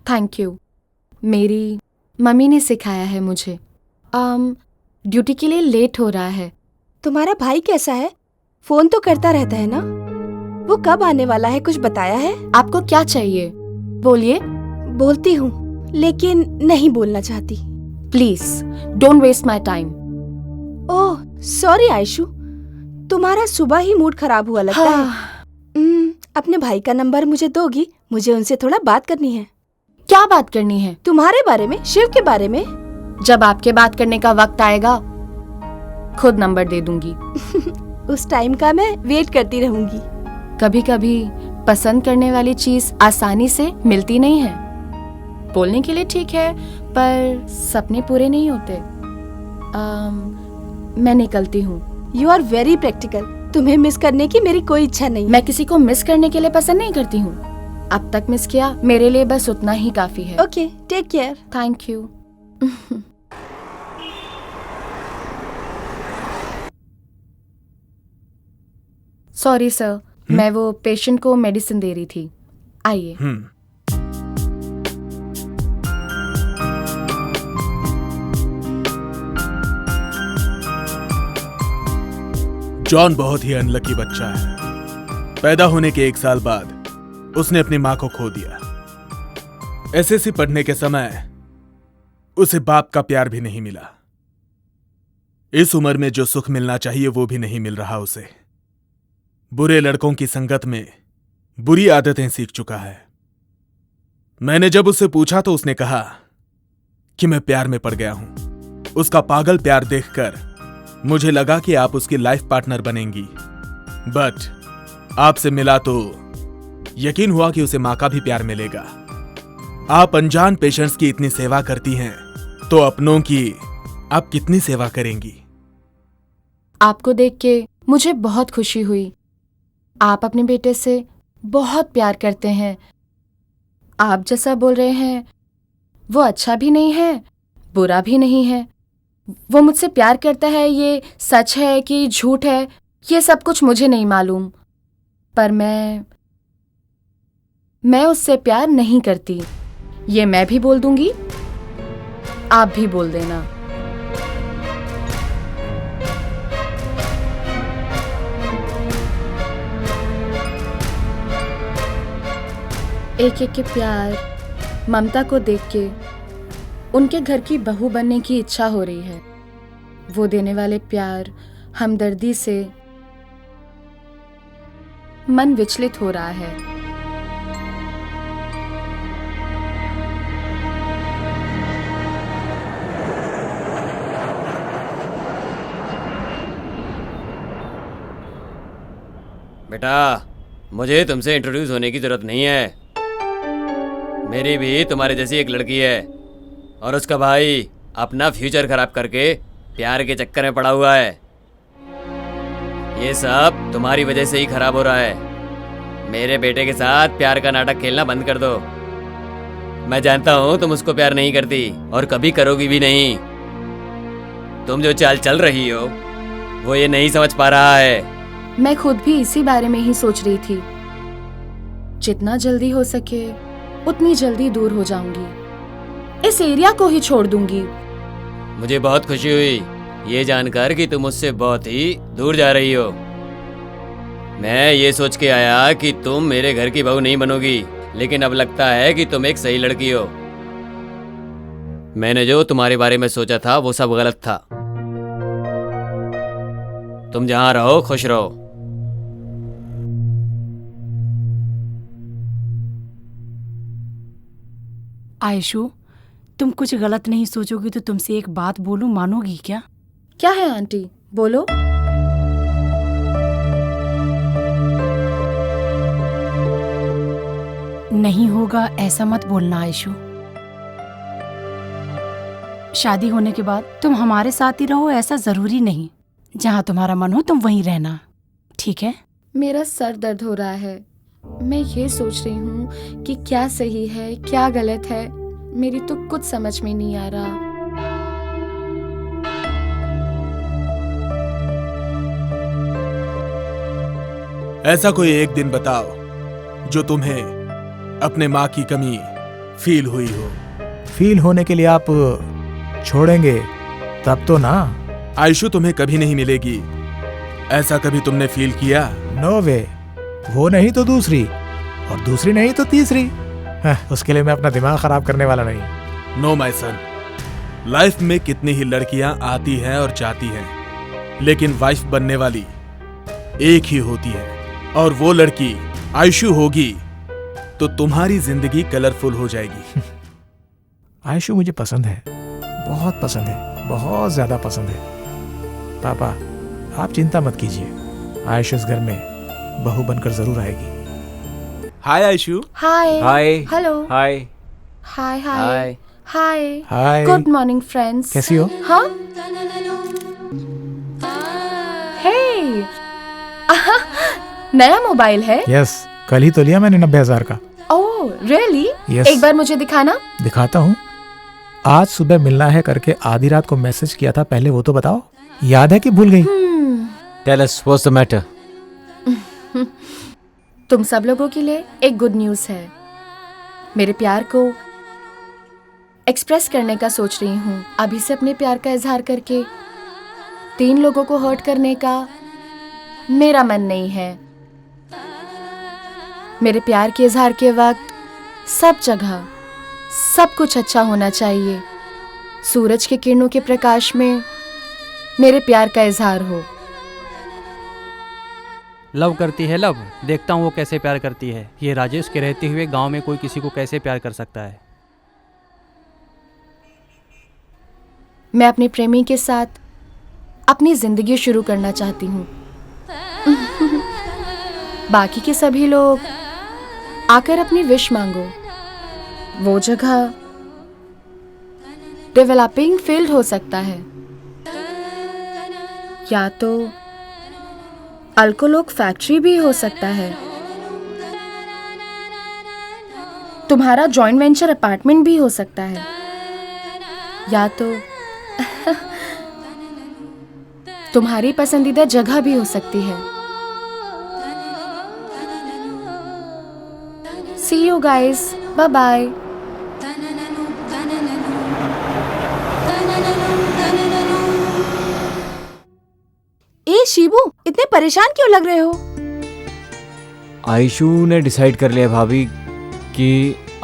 Thank you. मेरी मम्मी ने सिखाया है मुझे। ड्यूटी के लिए लेट हो रहा है। तुम्हारा भाई कैसा है? फोन तो करता रहता है ना? वो कब आने वाला है, कुछ बताया है? आपको क्या चाहिए? बोलिए। बोलती हूँ लेकिन नहीं बोलना चाहती। Please don't waste my time. Oh sorry Ayshu, तुम्हारा सुबह ही मूड खराब हुआ लगता है। अपने भाई का नंबर मुझे दोगी? मुझे उनसे थोड़ा बात करनी है। क्या बात करनी है? तुम्हारे बारे में, शिव के बारे में। जब आपके बात करने का वक्त आएगा खुद नंबर दे दूंगी। उस टाइम का मैं वेट करती रहूंगी। कभी कभी पसंद करने वाली चीज आसानी से मिलती नहीं है। बोलने के लिए ठीक है पर सपने पूरे नहीं होते। मैं निकलती हूँ। You are very practical. तुम्हें मिस करने की मेरी कोई इच्छा नहीं। मैं किसी को मिस करने के लिए पसंद नहीं करती हूँ। अब तक मिस किया, मेरे लिए बस उतना ही काफी है। Okay, take care. Thank you. Sorry sir, मैं वो पेशेंट को मेडिसिन दे रही थी। आइए। जॉन बहुत ही अनलकी बच्चा है। पैदा होने के 1 साल बाद उसने अपनी मां को खो दिया। एसएससी पढ़ने के समय उसे बाप का प्यार भी नहीं मिला। इस उम्र में जो सुख मिलना चाहिए वो भी नहीं मिल रहा उसे। बुरे लड़कों की संगत में बुरी आदतें सीख चुका है। मैंने जब उससे पूछा तो उसने कहा कि मैं प्यार में पड़ गया हूं। उसका पागल प्यार देखकर मुझे लगा कि आप उसकी लाइफ पार्टनर बनेंगी, बट आपसे मिला तो यकीन हुआ कि उसे मां का भी प्यार मिलेगा। आप अनजान पेशेंट्स की इतनी सेवा करती हैं तो अपनों की आप कितनी सेवा करेंगी? आपको देख के मुझे बहुत खुशी हुई। आप अपने बेटे से बहुत प्यार करते हैं। आप जैसा बोल रहे हैं वो अच्छा भी नहीं है, बुरा भी नहीं है। वो मुझसे प्यार करता है, ये सच है कि झूठ है, ये सब कुछ मुझे नहीं मालूम। पर मैं उससे प्यार नहीं करती, ये मैं भी बोल दूंगी, आप भी बोल देना। एक एक के प्यार, ममता को देख के उनके घर की बहू बनने की इच्छा हो रही है। वो देने वाले प्यार, हमदर्दी से मन विचलित हो रहा है। बेटा, मुझे तुमसे इंट्रोड्यूस होने की जरूरत नहीं है। मेरी भी तुम्हारे जैसी एक लड़की है और उसका भाई अपना फ्यूचर खराब करके प्यार के चक्कर में पड़ा हुआ है। ये सब तुम्हारी वजह से ही खराब हो रहा है। मेरे बेटे के साथ प्यार का नाटक खेलना बंद कर दो। मैं जानता हूँ तुम उसको प्यार नहीं करती और कभी करोगी भी नहीं। तुम जो चाल चल रही हो वो ये नहीं समझ पा रहा है। मैं खुद भी इसी बारे में ही सोच रही थी। जितना जल्दी हो सके उतनी जल्दी दूर हो जाऊंगी। इस एरिया को ही छोड़ दूंगी। मुझे बहुत खुशी हुई ये जानकर कि तुम मुझसे बहुत ही दूर जा रही हो। मैं ये सोच के आया कि तुम मेरे घर की बहू नहीं बनोगी, लेकिन अब लगता है कि तुम एक सही लड़की हो। मैंने जो तुम्हारे बारे में सोचा था वो सब गलत था। तुम जहां रहो खुश रहो। आयशु, तुम कुछ गलत नहीं सोचोगी तो तुमसे एक बात बोलूं, मानोगी क्या? क्या है आंटी, बोलो। नहीं होगा ऐसा मत बोलना आयशु। शादी होने के बाद तुम हमारे साथ ही रहो ऐसा जरूरी नहीं। जहाँ तुम्हारा मन हो तुम वहीं रहना, ठीक है? मेरा सर दर्द हो रहा है। मैं ये सोच रही हूँ कि क्या सही है क्या गलत है। मेरी तो कुछ समझ में नहीं आ रहा। ऐसा कोई एक दिन बताओ जो तुम्हें अपने माँ की कमी फील हुई हो। फील होने के लिए आप छोड़ेंगे तब तो ना। आयशु तुम्हें कभी नहीं मिलेगी, ऐसा कभी तुमने फील किया? नो वे। वो नहीं तो दूसरी, और दूसरी नहीं तो तीसरी। उसके लिए मैं अपना दिमाग खराब करने वाला नहीं। नो माय सन, लाइफ में कितनी ही लड़कियां आती हैं और जाती हैं, लेकिन वाइफ बनने वाली एक ही होती है, और वो लड़की आयशु होगी तो तुम्हारी जिंदगी कलरफुल हो जाएगी। आयशु मुझे पसंद है, बहुत पसंद है, बहुत ज्यादा पसंद है। पापा आप चिंता मत कीजिए, आयशु इस घर में बहू बनकर जरूर आएगी। Hi Aishu. Hi. Hi. Hello. Hi. Hi hi hi. Hi. Good morning friends. कैसी हो? हाँ। हे, नया मोबाइल है? यस, कल ही तो लिया मैंने 90,000 का। Oh really? Yes. एक बार मुझे दिखाना। दिखाता हूँ। आज सुबह मिलना है करके आधी रात को मैसेज किया था, पहले वो तो बताओ, याद है कि भूल गई? Tell us what's the matter. तुम सब लोगों के लिए एक गुड न्यूज़ है। मेरे प्यार को एक्सप्रेस करने का सोच रही हूँ। अभी से अपने प्यार का इजहार करके 3 लोगों को हर्ट करने का मेरा मन नहीं है। मेरे प्यार के इजहार के वक्त सब जगह सब कुछ अच्छा होना चाहिए। सूरज के किरणों के प्रकाश में मेरे प्यार का इजहार हो। लव करती है लव, देखता हूँ वो कैसे प्यार करती है। ये राजेश के रहते हुए गांव में कोई किसी को कैसे प्यार कर सकता है। मैं अपने प्रेमी के साथ अपनी जिंदगी शुरू करना चाहती हूँ। बाकी के सभी लोग आकर अपनी विश मांगो। वो जगह डेवलपिंग फील्ड हो सकता है, या तो अल्कोलोक फैक्ट्री भी हो सकता है, तुम्हारा जॉइंट वेंचर अपार्टमेंट भी हो सकता है, या तो तुम्हारी पसंदीदा जगह भी हो सकती है। See you guys. Bye bye. ए शिबू, इतने परेशान क्यों लग रहे हो? आयशु ने डिसाइड कर लिया भाभी कि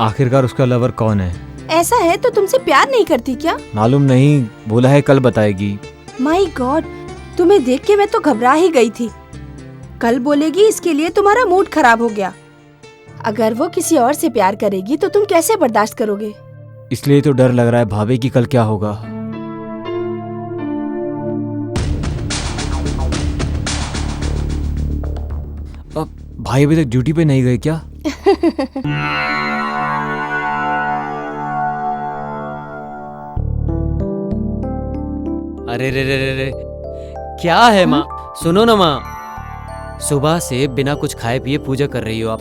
आखिरकार उसका लवर कौन है। ऐसा है तो तुमसे प्यार नहीं करती क्या? मालूम नहीं, बोला है कल बताएगी। माय गॉड, तुम्हें देख के मैं तो घबरा ही गई थी। कल बोलेगी इसके लिए तुम्हारा मूड खराब हो गया। अगर वो किसी और से प्यार करेगी तो तुम कैसे बर्दाश्त करोगे? इसलिए तो डर लग रहा है भाभी कि कल क्या होगा। अब भाई अभी तक ड्यूटी पे नहीं गए क्या? अरे रे रे रे रे, क्या है माँ? सुनो ना माँ, सुबह से बिना कुछ खाए पिए पूजा कर रही हो आप।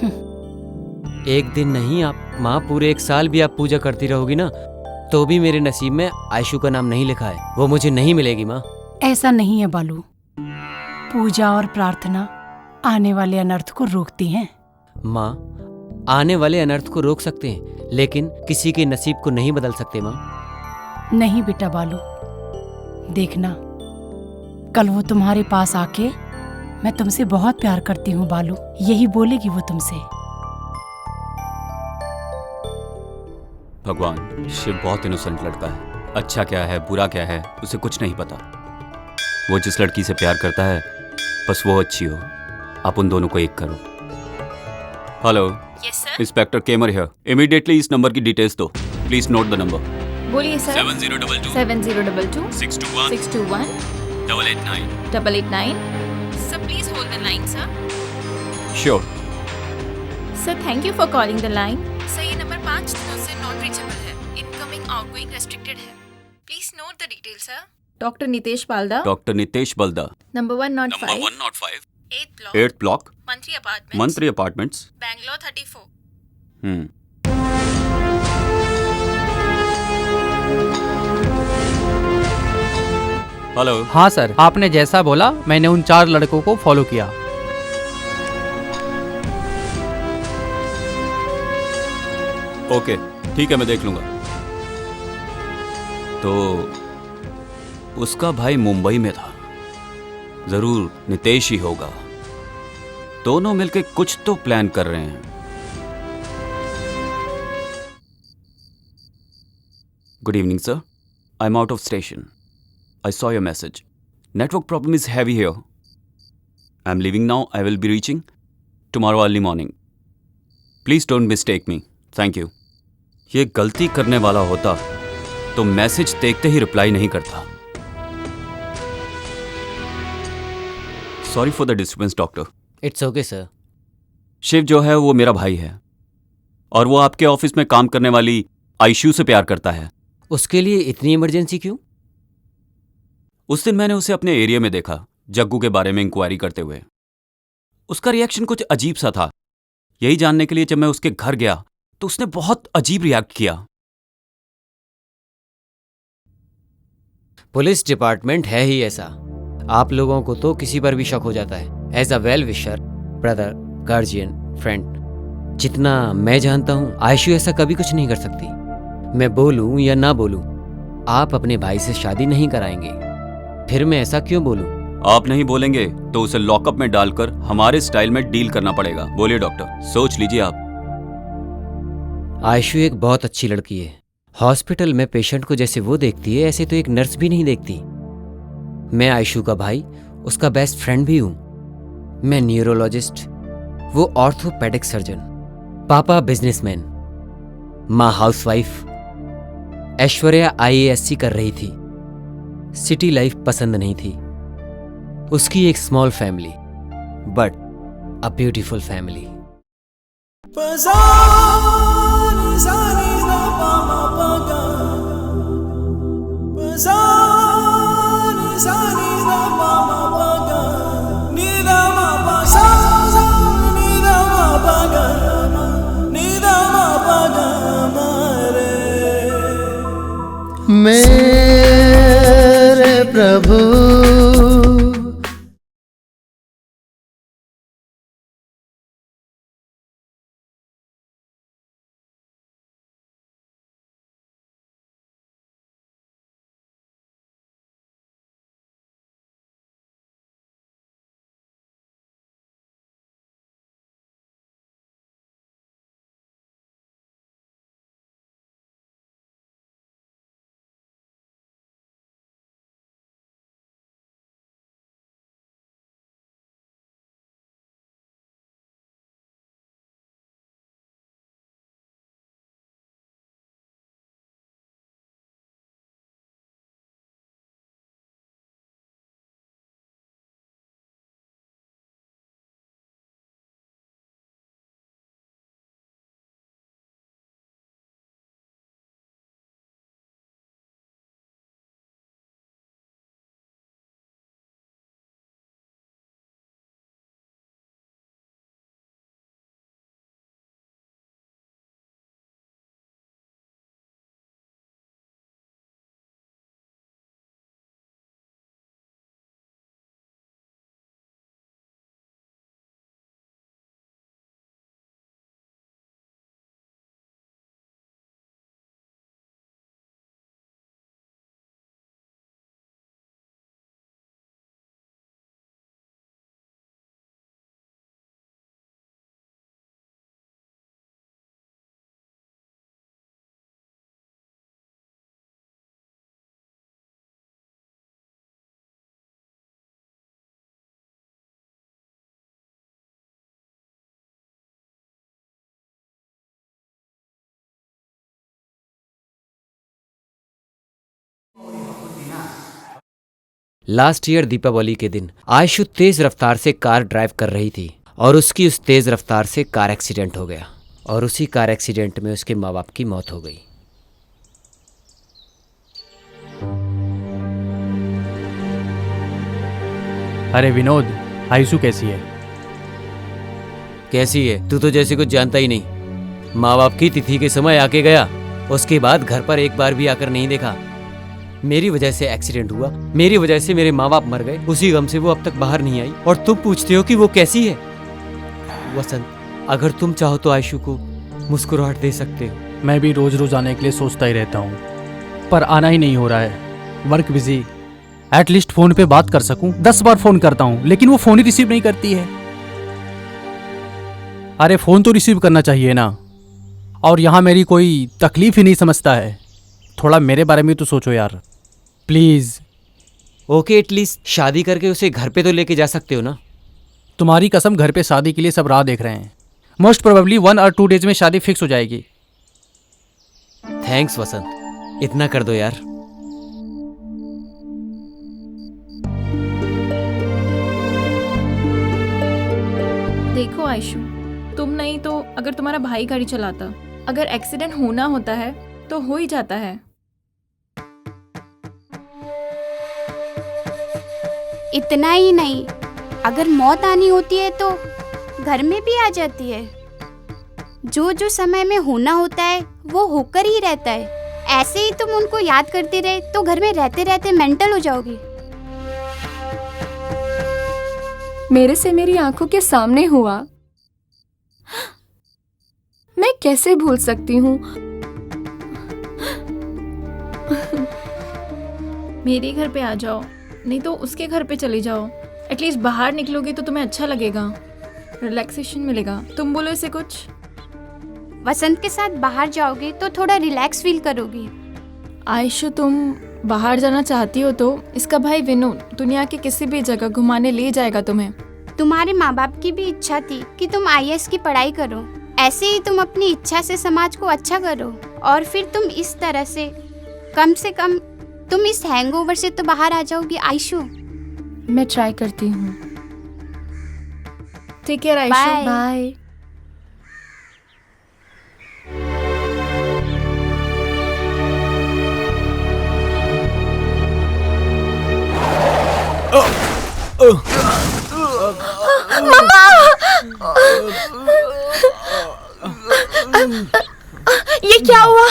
एक दिन नहीं आप माँ, पूरे 1 साल भी आप पूजा करती रहोगी ना, तो भी मेरे नसीब में आयशु का नाम नहीं लिखा है। वो मुझे नहीं मिलेगी माँ। ऐसा नहीं है बालू, पूजा और प्रार्थना आने वाले अनर्थ को रोकती हैं। माँ, आने वाले अनर्थ को रोक सकते हैं, लेकिन किसी के नसीब को नहीं बदल सकते माँ। नहीं बेटा बालू, देखना कल वो तुम्हारे पास आके मैं तुमसे बहुत प्यार करती हूँ बालू, यही बोलेगी वो तुमसे। भगवान, शिव बहुत इनोसेंट लड़का है। अच्छा क्या है बुरा क्या है उसे कुछ नहीं पता। वो जिस लड़की से प्यार करता है बस वो अच्छी हो। आप उन दोनों को एक करो। हेलो, इंस्पेक्टर केमर हियर। इमीडिएटली इस नंबर की डिटेल्स दो। Please note the number. बोलिए sir. 7022 7022 621 621 889 889। Sir please hold the line sir. Sure. Sir thank you for calling the line. Sir ये नंबर 5 दिनों से नॉन रीचेबल है। इनकमिंग आउटगोइंग रेस्ट्रिक्टेड है। Please note the detail sir. Doctor Nitesh Balda. Doctor Nitesh Balda. Number 105 8th block मंत्री मंत्री अपार्टमेंट्स बैंगलोर 34। हेलो। हाँ सर, आपने जैसा बोला मैंने उन 4 लड़कों को फॉलो किया। ओके ठीक है, मैं देख लूंगा। तो उसका भाई मुंबई में था, जरूर नितेश ही होगा। दोनों मिलके कुछ तो प्लान कर रहे हैं। Good evening sir, I am out of station. I saw your message. Network problem is heavy here. I'm leaving now. I will be reaching tomorrow early morning. Please don't mistake me. Thank you. ये गलती करने वाला होता तो मैसेज देखते ही रिप्लाई नहीं करता। Sorry for the disturbance, doctor. It's okay sir. Shiv जो है वो मेरा भाई है और वो आपके ऑफिस में काम करने वाली आयशु से प्यार करता है। उसके लिए इतनी इमरजेंसी क्यों? उस दिन मैंने उसे अपने एरिया में देखा, जग्गू के बारे में इंक्वायरी करते हुए। उसका रिएक्शन कुछ अजीब सा था। यही जानने के लिए जब मैं उसके घर गया तो उसने बहुत अजीब रिएक्ट किया। पुलिस डिपार्टमेंट है ही ऐसा। आप लोगों को तो किसी पर भी शक हो जाता है। As a well wisher, brother, guardian, friend, जितना मैं जानता हूँ आयशु ऐसा कभी कुछ नहीं कर सकती। मैं बोलूँ या ना बोलूँ, आप अपने भाई से शादी नहीं कराएंगे। फिर मैं ऐसा क्यों बोलूँ? आप नहीं बोलेंगे तो उसे लॉकअप में डालकर हमारे स्टाइल में डील करना पड़ेगा। बोलिए डॉक्टर, सोच लीजिए आप। आयशु एक बहुत अच्छी लड़की है। हॉस्पिटल में पेशेंट को जैसे वो देखती है ऐसे तो एक नर्स भी नहीं देखती। मैं आयशु का भाई, उसका बेस्ट फ्रेंड भी हूं। मैं न्यूरोलॉजिस्ट, वो ऑर्थोपेडिक सर्जन। पापा बिजनेसमैन, माँ हाउसवाइफ। ऐश्वर्या IASC कर रही थी। सिटी लाइफ पसंद नहीं थी। उसकी एक small family, but a beautiful family. मेरे प्रभु लास्ट ईयर दीपावली के दिन आयशु तेज रफ्तार से कार ड्राइव कर रही थी और उसकी उस तेज रफ्तार से कार एक्सीडेंट हो गया और उसी कार एक्सीडेंट में उसके माँ बाप की मौत हो गई। अरे विनोद, आयशु कैसी है? कैसी है? तू तो जैसे कुछ जानता ही नहीं। माँ बाप की तिथि के समय आके गया, उसके बाद घर पर एक बार भी आकर नहीं देखा। मेरी वजह से एक्सीडेंट हुआ, मेरी वजह से मेरे माँ बाप मर गए, उसी गम से वो अब तक बाहर नहीं आई और तुम पूछते हो कि वो कैसी है। वसंत, अगर तुम चाहो तो आयशु को मुस्कुराहट दे सकते हो। मैं भी रोज रोज आने के लिए सोचता ही रहता हूँ, पर आना ही नहीं हो रहा है। Work busy. एटलीस्ट फोन पे बात कर सकूं। 10 बार फोन करता हूँ लेकिन वो फोन ही रिसीव नहीं करती है। अरे फोन तो रिसीव करना चाहिए ना। और यहाँ मेरी कोई तकलीफ ही नहीं समझता है। थोड़ा मेरे बारे में तो सोचो यार, प्लीज। ओके, एटलीस्ट शादी करके उसे घर पे तो लेके जा सकते हो ना। तुम्हारी कसम, घर पे शादी के लिए सब राह देख रहे हैं। मोस्ट प्रोबेबली 1 और 2 डेज में शादी फिक्स हो जाएगी। थैंक्स वसंत, इतना कर दो यार। देखो आयशु, तुम नहीं तो अगर तुम्हारा भाई गाड़ी चलाता, अगर एक्सीडेंट होना होता है तो हो ही जाता है। इतना ही नहीं, अगर मौत आनी होती है तो घर में भी आ जाती है। जो जो समय में होना होता है वो होकर ही रहता है। ऐसे ही तुम उनको याद करते रहे तो घर में रहते रहते मेंटल हो जाओगी। मेरे से मेरी आंखों के सामने हुआ, मैं कैसे भूल सकती हूँ। मेरे घर पे आ जाओ, नहीं तो उसके घर पे चली जाओ। एटलीस्ट बाहर निकलोगे तो तुम्हें अच्छा लगेगा, रिलैक्सेशन मिलेगा। तुम बोलो इसे कुछ। वसंत के साथ बाहर जाओगे तो थोड़ा रिलैक्स फील करोगी। आयशु, तुम बाहर जाना चाहती हो तो इसका भाई विनू दुनिया के किसी भी जगह घुमाने ले जाएगा तुम्हें। तुम्हारे माँ बाप की भी इच्छा थी कि तुम IAS की पढ़ाई करो। ऐसे ही तुम अपनी इच्छा से समाज को अच्छा करो और फिर तुम इस तरह से कम तुम इस हैंगओवर से तो बाहर आ जाओगी आयशु। मैं ट्राई करती हूँ। ठीक है आयशु, बाय। ये क्या हुआ?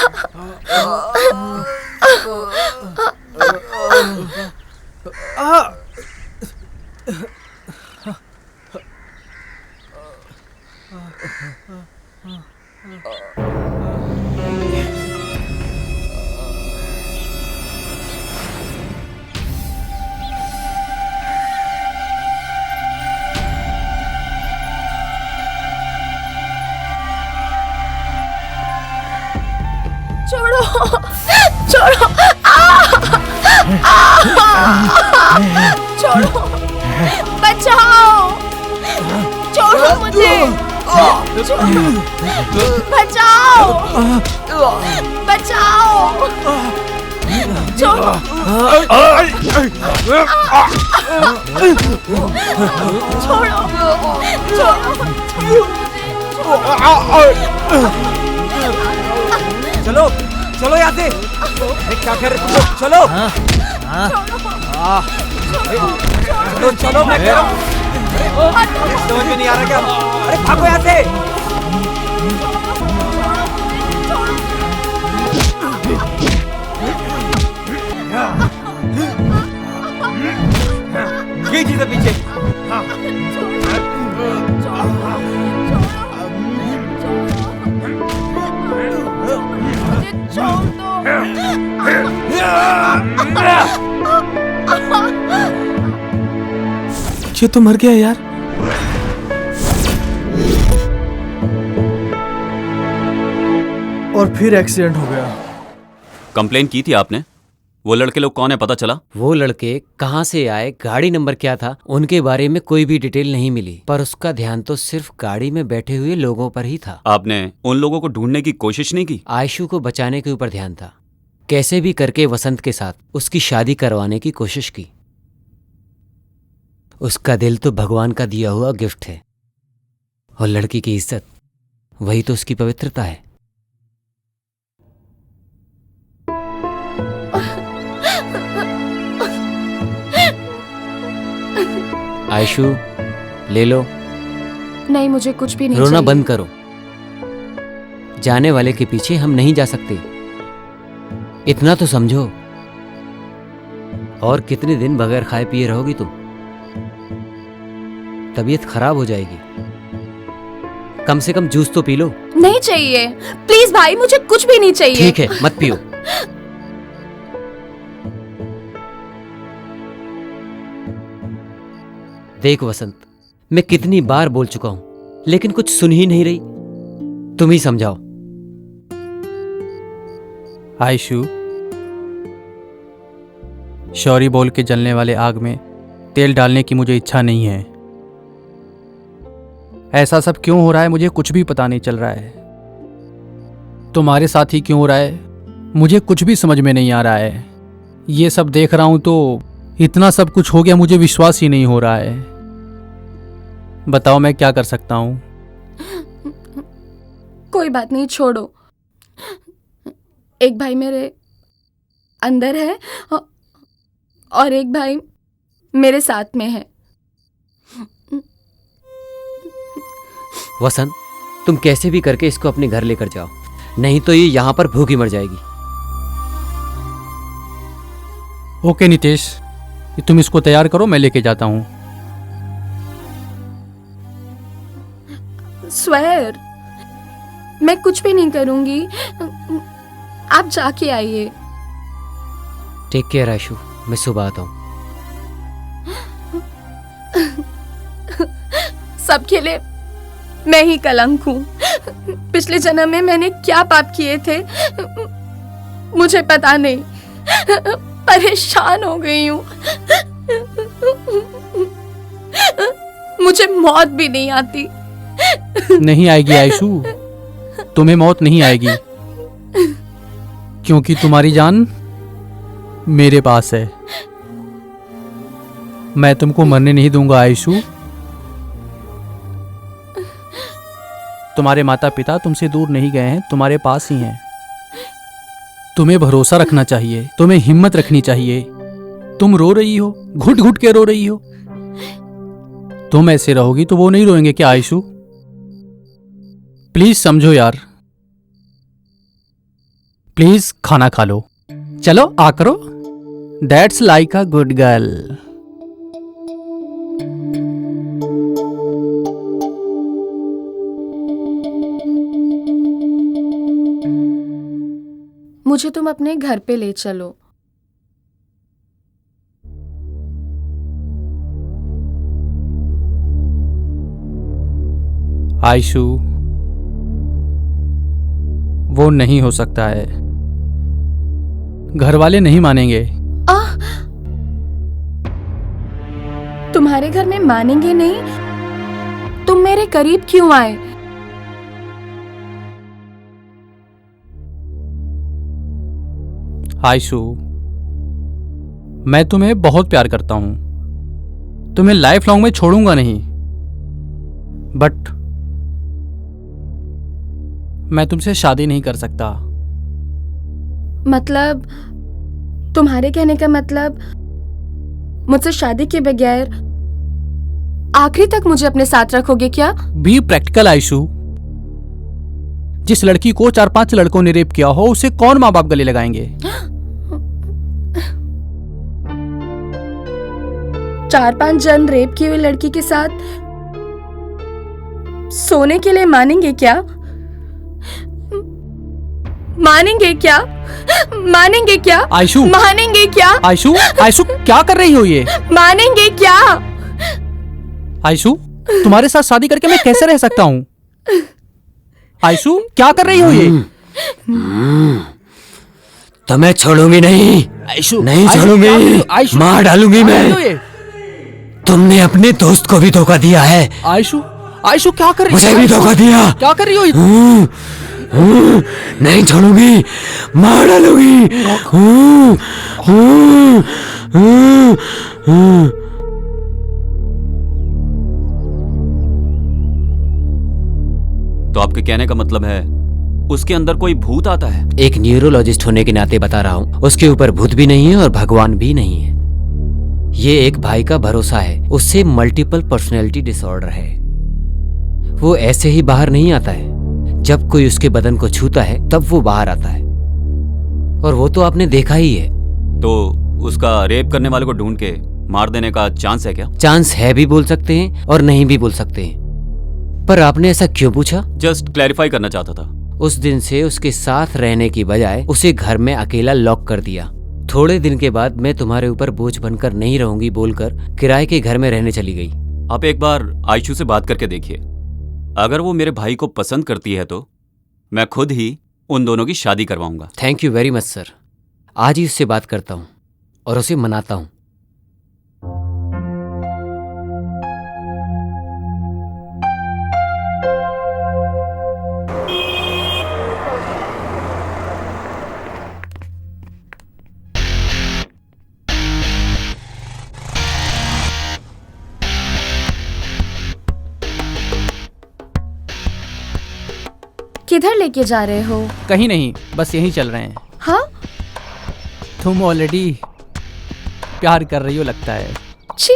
छोड़ो, छोड़ो, छोड़ो, बचाओ, छोड़ो मुझे, बचाओ, बचाओ, छोड़ो, चलो चलो यहाँ से। क्या कर रहे तुम लोग? चलो चलो चलो, मैं कह रहा हूँ। समझ में नहीं आ रहा क्या? अरे भागो यहाँ से। ये चीज़ पीछे। ये तो मर गया यार। और फिर एक्सीडेंट हो गया। कंप्लेन की थी आपने? वो लड़के लोग कौन है पता चला? वो लड़के कहाँ से आए, गाड़ी नंबर क्या था, उनके बारे में कोई भी डिटेल नहीं मिली, पर उसका ध्यान तो सिर्फ गाड़ी में बैठे हुए लोगों पर ही था। आपने उन लोगों को ढूंढने की कोशिश नहीं की? आयशु को बचाने के ऊपर ध्यान था। कैसे भी करके वसंत के साथ उसकी शादी करवाने की कोशिश की। उसका दिल तो भगवान का दिया हुआ गिफ्ट है, और लड़की की इज्जत वही तो उसकी पवित्रता है। आयशु, ले लो। नहीं, मुझे कुछ भी नहीं रोना चाहिए। बंद करो। जाने वाले के पीछे हम नहीं जा सकते, इतना तो समझो। और कितने दिन बगैर खाए पिए रहोगी तुम? तबीयत खराब हो जाएगी। कम से कम जूस तो पी लो। नहीं चाहिए, प्लीज भाई, मुझे कुछ भी नहीं चाहिए। ठीक है, मत पियो। देख वसंत, मैं कितनी बार बोल चुका हूं, लेकिन कुछ सुन ही नहीं रही। तुम ही समझाओ। आयशु, शौरी बोल के जलने वाले आग में तेल डालने की मुझे इच्छा नहीं है। ऐसा सब क्यों हो रहा है मुझे कुछ भी पता नहीं चल रहा है। तुम्हारे साथ ही क्यों हो रहा है मुझे कुछ भी समझ में नहीं आ रहा है। ये सब देख रहा हूं तो इतना सब कुछ हो गया, मुझे विश्वास ही नहीं हो रहा है। बताओ मैं क्या कर सकता हूं? कोई बात नहीं, छोड़ो। एक भाई मेरे अंदर है और एक भाई मेरे साथ में है। वसंत, तुम कैसे भी करके इसको अपने घर लेकर जाओ, नहीं तो ये यहाँ पर भूखी मर जाएगी। ओके नितेश, तुम इसको तैयार करो, मैं लेके जाता हूँ। स्वेर, मैं कुछ भी नहीं करूंगी, आप जाके आइए। टेक केयर आयशु, मैं सुबह आता हूँ। सबके लिए मैं ही कलंक हूँ। पिछले जन्म में मैंने क्या पाप किए थे मुझे पता नहीं, परेशान हो गई हूँ। मुझे मौत भी नहीं आती। नहीं आएगी आयशु, तुम्हें मौत नहीं आएगी, क्योंकि तुम्हारी जान मेरे पास है। मैं तुमको मरने नहीं दूंगा आयशु। तुम्हारे माता पिता तुमसे दूर नहीं गए हैं, तुम्हारे पास ही हैं। तुम्हें भरोसा रखना चाहिए, तुम्हें हिम्मत रखनी चाहिए। तुम रो रही हो, घुट घुट के रो रही हो। तुम ऐसे रहोगी तो वो नहीं रोएंगे क्या आयशु? प्लीज समझो यार, प्लीज खाना खा लो। चलो आ करो, that's like a good girl. मुझे तुम अपने घर पे ले चलो। आयशु, वो नहीं हो सकता है, घर वाले नहीं मानेंगे। तुम्हारे घर में मानेंगे नहीं? तुम मेरे करीब क्यों आए? आयशु, मैं तुम्हें बहुत प्यार करता हूं, तुम्हें लाइफ लॉन्ग में छोड़ूंगा नहीं, बट मैं तुमसे शादी नहीं कर सकता। मतलब तुम्हारे कहने का मतलब मुझसे शादी के बगैर आखिरी तक मुझे अपने साथ रखोगे क्या? Be practical Aishu. जिस लड़की को 4-5 लड़कों ने रेप किया हो, उसे कौन माँ बाप गले लगाएंगे? 4-5 जन रेप की हुई लड़की के साथ सोने के लिए मानेंगे क्या? मानेंगे क्या? मानेंगे क्या? आयशु, मानेंगे क्या? आयशु, आयशु क्या कर रही हो ये? मानेंगे क्या? आयशु, तुम्हारे साथ शादी करके मैं कैसे रह सकता हूँ? आयशु क्या कर रही हो ये? तो मैं छोड़ूंगी नहीं, आयशु, नहीं छोड़ूंगी, मार डालूंगी मैं। तुमने अपने दोस्त को भी धोखा दिया है। आयशु, आयशु क्या कर रही हो? मुझे भी धोखा दिया। क्या कर रही हो? नहीं छोड़ूंगी, मार डालूंगी। तो आपके कहने का मतलब है उसके अंदर कोई भूत आता है? एक न्यूरोलॉजिस्ट होने के नाते बता रहा हूँ, उसके ऊपर भूत भी नहीं है और भगवान भी नहीं है। ये एक भाई का भरोसा है, उससे मल्टीपल पर्सनैलिटी डिसऑर्डर है। वो ऐसे ही बाहर नहीं आता है, जब कोई उसके बदन को छूता है तब वो बाहर आता है, और वो तो आपने देखा ही है। तो उसका रेप करने वाले को ढूंढ के मार देने का चांस है क्या? चांस है भी बोल सकते हैं और नहीं भी बोल सकते हैं, पर आपने ऐसा क्यों पूछा? जस्ट क्लैरिफाई करना चाहता था। उस दिन से उसके साथ रहने की बजाय उसे घर में अकेला लॉक कर दिया। थोड़े दिन के बाद मैं तुम्हारे ऊपर बोझ बनकर नहीं रहूंगी बोलकर किराए के घर में रहने चली गई। आप एक बार आयशु से बात करके देखिए, अगर वो मेरे भाई को पसंद करती है तो मैं खुद ही उन दोनों की शादी करवाऊंगा। Thank you very much sir. आज ही उससे बात करता हूँ और उसे मनाता हूँ। किधर लेके जा रहे हो? कहीं नहीं, बस यहीं चल रहे हैं। हाँ? तुम ऑलरेडी प्यार कर रही हो लगता है। छी।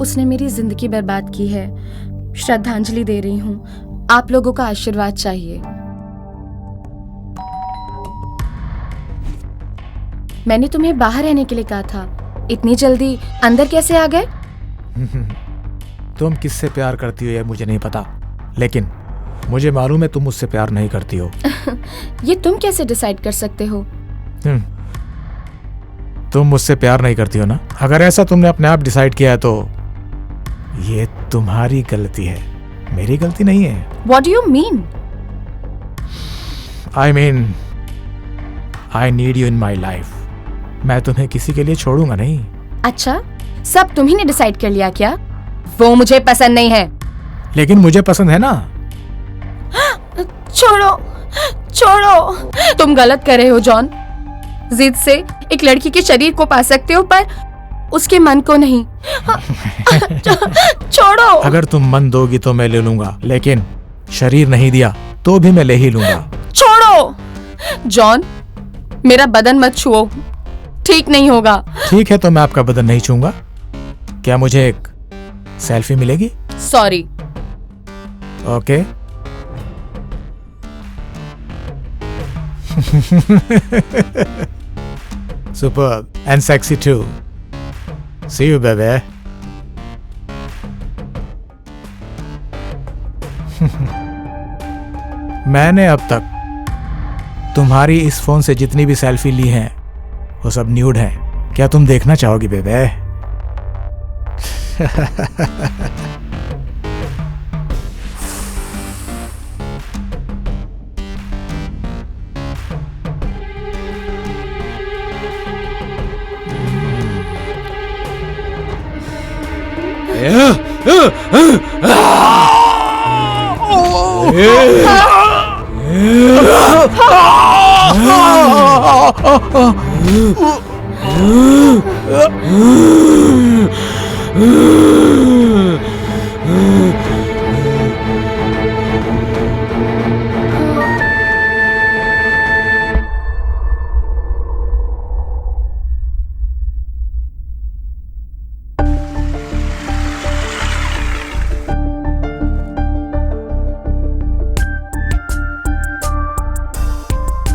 उसने मेरी जिंदगी बर्बाद की है। श्रद्धांजलि दे रही हूँ। आप लोगों का आशीर्वाद चाहिए। मैंने तुम्हें बाहर रहने के लिए कहा था, इतनी जल्दी अंदर कैसे आ गए? तुम किससे प्यार करती हो यह मुझे नहीं पता, लेकिन मुझे मालूम है तुम मुझसे प्यार नहीं करती हो। ये तुम कैसे डिसाइड कर सकते हो? तुम मुझसे प्यार नहीं करती हो ना? अगर ऐसा तुमने अपने आप डिसाइड किया है तो ये तुम्हारी गलती है, मेरी गलती नहीं है। What do you mean? I mean, I need you in my life. मैं तुम्हें किसी के लिए छोड़ूंगा नहीं। अच्छा, सब तुम्ही ने डिसाइड कर लिया क्या? वो मुझे पसंद नहीं है। लेकिन मुझे पसंद है ना। छोड़ो, छोड़ो। तुम गलत कर रहे हो जॉन। जिद से एक लड़की के शरीर को पा सकते हो पर उसके मन को नहीं। छोड़ो। अगर तुम मन दोगी तो मैं ले लूंगा, लेकिन शरीर नहीं दिया तो भी मैं ले ही लूंगा। छोड़ो जॉन, मेरा बदन मत छुओ, ठीक नहीं होगा। ठीक है तो मैं आपका बदन नहीं छूंगा। क्या मुझे एक सेल्फी मिलेगी? Sorry. Okay. Superb and sexy too. See you, baby. मैंने अब तक तुम्हारी इस फोन से जितनी भी सेल्फी ली हैं वो सब न्यूड हैं। क्या तुम देखना चाहोगी बेबे?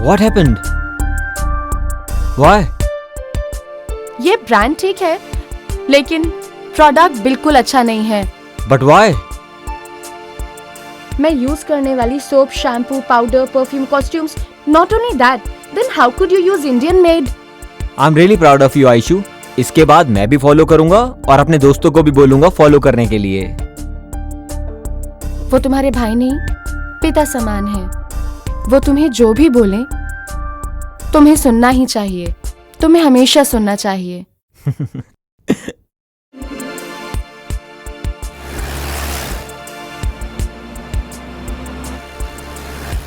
What happened? Why? ये ब्रांड ठीक है, लेकिन प्रोडक्ट बिल्कुल अच्छा नहीं है। But why? मैं यूज करने वाली soap, shampoo, powder, perfume, costumes, not only that, then how could you use Indian made? I'm really proud of you, Aishu. इसके बाद मैं भी फॉलो करूंगा और अपने दोस्तों को भी बोलूंगा फॉलो करने के लिए। वो तुम्हारे भाई नहीं, पिता समान है। वो तुम्हें जो भी बोले तुम्हें सुनना ही चाहिए, तुम्हें हमेशा सुनना चाहिए।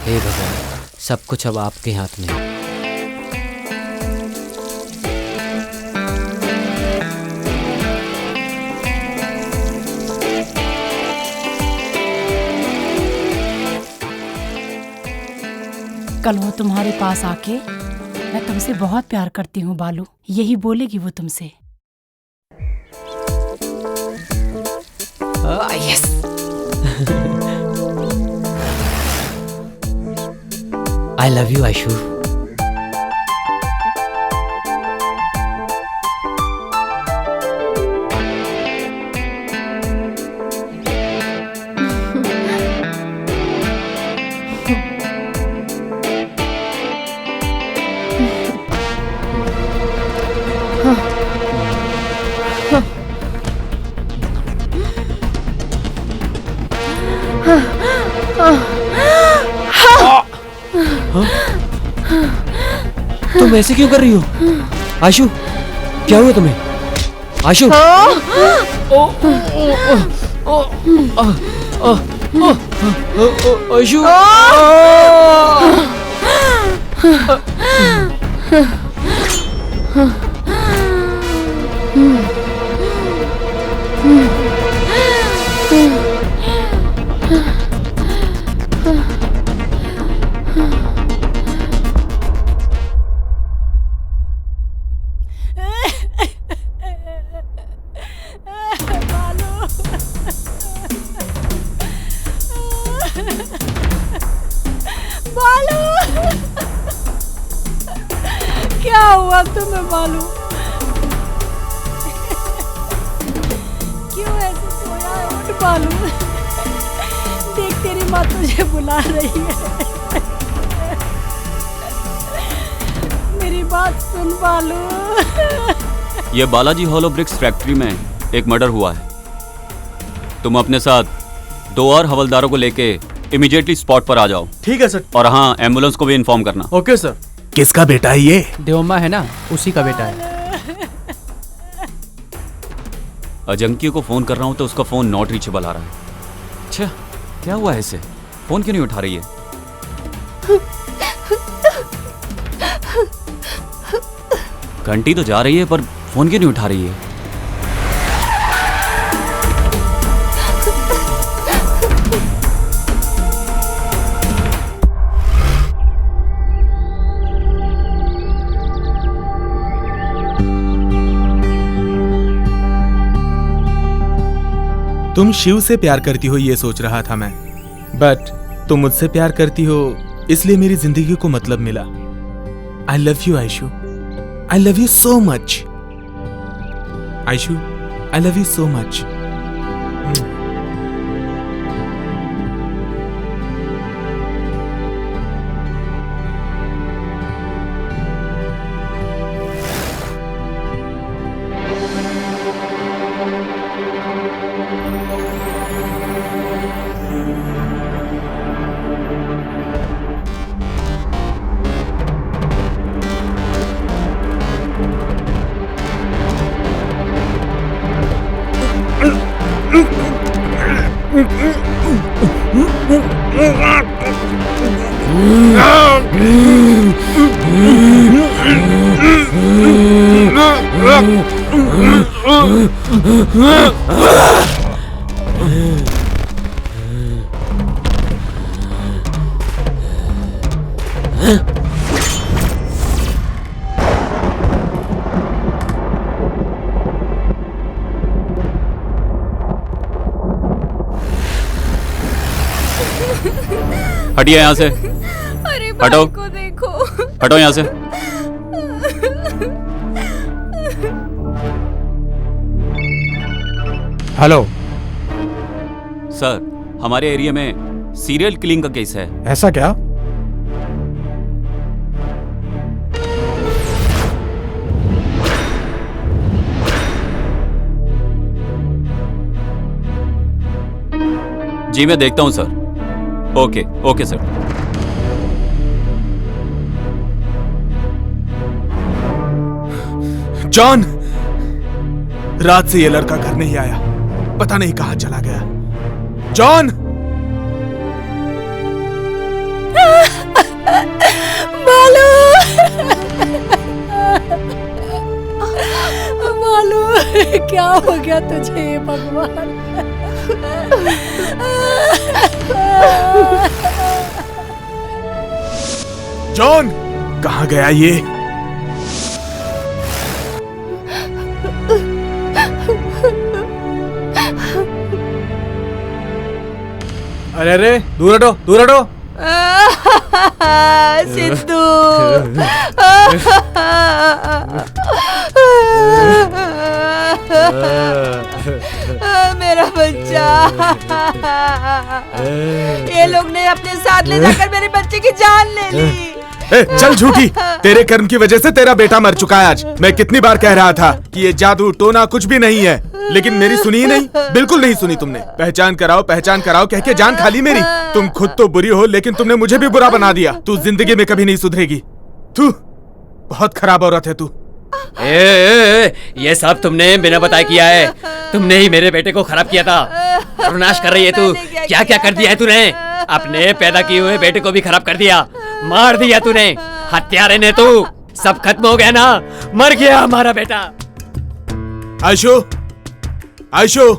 हे भगवान, सब कुछ अब आपके हाथ में है। कल वो तुम्हारे पास आके मैं तुमसे बहुत प्यार करती हूँ बालू, यही बोलेगी वो तुमसे। Yes. I love you Aishu. तुम ऐसे क्यों कर रही हो आयशु? क्या हुआ तुम्हें आयशु? आयशु बालू, क्या हुआ तुम्हें बालू? क्यों ऐसे सोया है? उठ बालू, देख तेरी माँ तुझे बुला रही है। मेरी बात सुन बालू। ये बालाजी हॉलो ब्रिक्स फैक्ट्री में एक मर्डर हुआ है। तुम अपने साथ 2 और हवलदारों को लेके इमीडिएटली स्पॉट पर आ जाओ। ठीक है सर। और हाँ, एम्बुलेंस को भी इन्फॉर्म करना। Okay sir. किसका बेटा है ये? देवम्मा है ना, उसी का बेटा है। अजंकी को फोन कर रहा हूँ तो उसका फोन नॉट रीचेबल आ रहा है। अच्छा, क्या हुआ है इसे? फोन क्यों नहीं उठा रही है? घंटी तो जा रही है पर फोन क्यों नहीं उठा रही है? तुम शिव से प्यार करती हो ये सोच रहा था मैं, बट तुम मुझसे प्यार करती हो इसलिए मेरी जिंदगी को मतलब मिला। I love you Aishu, I love you so much Aishu, I love you so much. हटिए यहाँ से। अरे हटो, भाई को देखो। हटो यहाँ से। हेलो सर, हमारे एरिया में सीरियल किलिंग का केस है। ऐसा क्या? जी मैं देखता हूँ sir. Okay okay sir. John, रात से ये लड़का घर नहीं आया, पता नहीं कहां चला गया। जॉन! बालू, बालू, क्या हो गया तुझे भगवान? जॉन, कहां गया ये? अरे अरे, दूर हटो, दूर हटो। सिद्धू, मेरा बच्चा। ये लोग ने अपने साथ ले जाकर मेरे बच्चे की जान ले ली। चल झूठी, तेरे कर्म की वजह से तेरा बेटा मर चुका है आज। मैं कितनी बार कह रहा था कि ये जादू टोना कुछ भी नहीं है, लेकिन मेरी सुनी ही नहीं, बिल्कुल नहीं सुनी तुमने। पहचान कराओ कह के जान खाली मेरी। तुम खुद तो बुरी हो, लेकिन तुमने मुझे भी बुरा बना दिया। तू जिंदगी में कभी नहीं सुधरेगी। तू बहुत खराब औरत है तू। ये सब तुमने बिना बताए किया है। तुमने ही मेरे बेटे को खराब किया था। सर्वनाश कर रही है तू। क्या क्या कर दिया है तूने? अपने पैदा किए हुए बेटे को भी खराब कर दिया, मार दिया तूने। हत्यारे ने तू, सब खत्म हो गया ना, मर गया हमारा बेटा। आयशु, आयशु।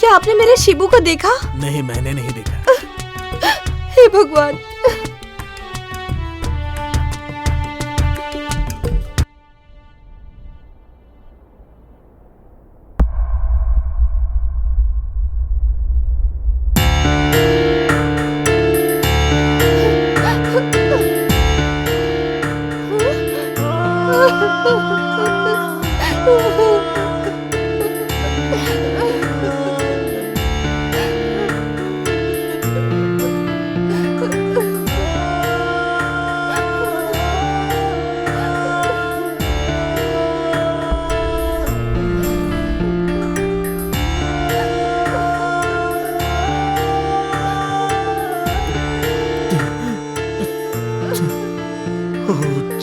क्या आपने मेरे शिबू को देखा? नहीं, मैंने नहीं देखा। हे भगवान।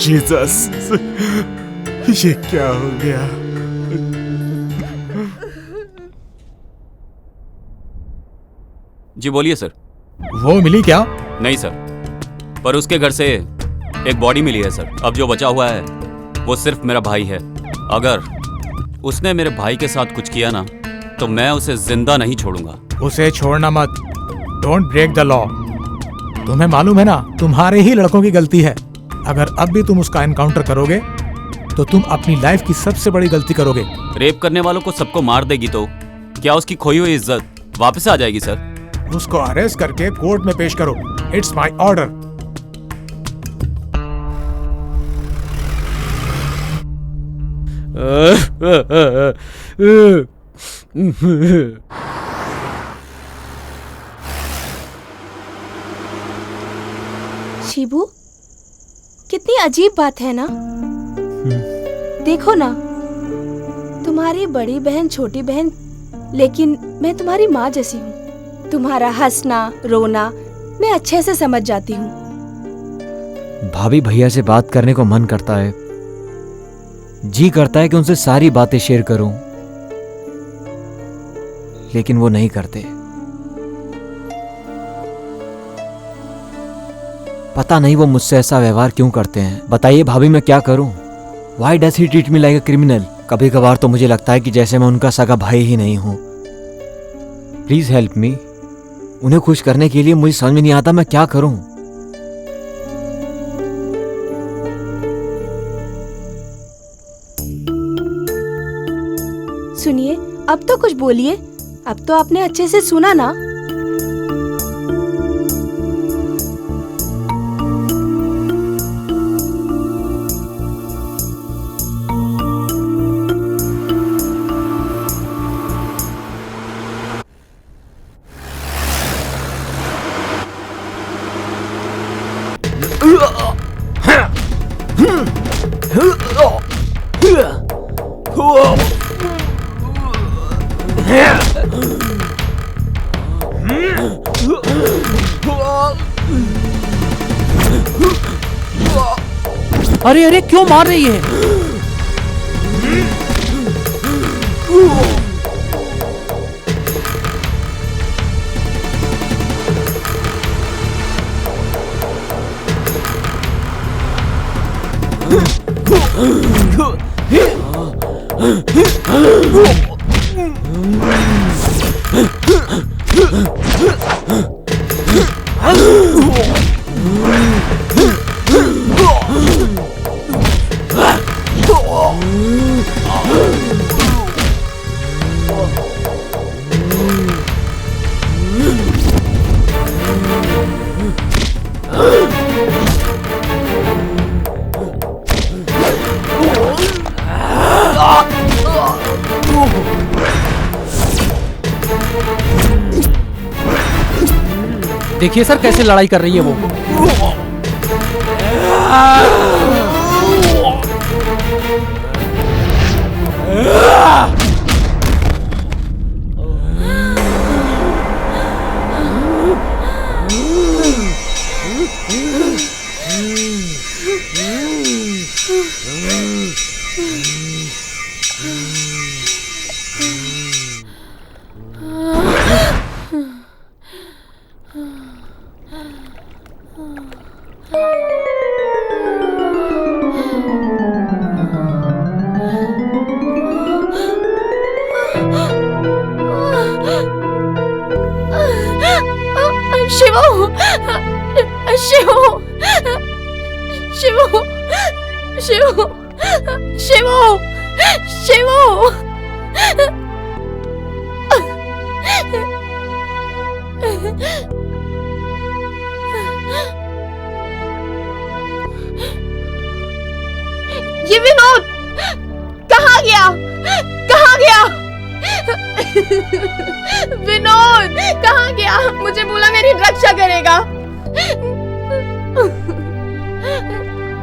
जीसस, ये क्या हो गया? जी बोलिए सर। वो मिली क्या? नहीं सर, पर उसके घर से एक बॉडी मिली है सर। अब जो बचा हुआ है वो सिर्फ मेरा भाई है। अगर उसने मेरे भाई के साथ कुछ किया ना तो मैं उसे जिंदा नहीं छोड़ूंगा। उसे छोड़ना मत। Don't break the law. तुम्हें मालूम है ना, तुम्हारे ही लड़कों की गलती है। अगर अब भी तुम उसका एनकाउंटर करोगे तो तुम अपनी लाइफ की सबसे बड़ी गलती करोगे। रेप करने वालों को सबको मार देगी तो क्या उसकी खोई हुई इज्जत वापस आ जाएगी सर? उसको अरेस्ट करके कोर्ट में पेश करो। It's my order. शिबू, कितनी अजीब बात है ना। देखो ना, तुम्हारी बड़ी बहन छोटी बहन, लेकिन मैं तुम्हारी माँ जैसी हूँ। तुम्हारा हंसना रोना मैं अच्छे से समझ जाती हूँ। भाभी भैया से बात करने को मन करता है, जी करता है कि उनसे सारी बातें शेयर करूं, लेकिन वो नहीं करते। पता नहीं वो मुझसे ऐसा व्यवहार क्यों करते हैं। बताइए भाभी, मैं क्या करूं? Why does he treat me like a criminal? कभी कभार तो मुझे लगता है कि जैसे मैं उनका सगा भाई ही नहीं हूं। Please help me. उन्हें खुश करने के लिए मुझे समझ में नहीं आता मैं क्या करूं। सुनिए, अब तो कुछ बोलिए। अब तो आपने अच्छे से सुना ना। अरे अरे, क्यों मार रही है? देखिए सर, कैसे लड़ाई कर रही है वो। शिवू, शिवू, शिवू, शिवू, शिवू, शिवू। ये विनोद कहाँ गया? कहाँ गया? विनोद कहाँ गया? मुझे बोला मेरी रक्षा करेगा,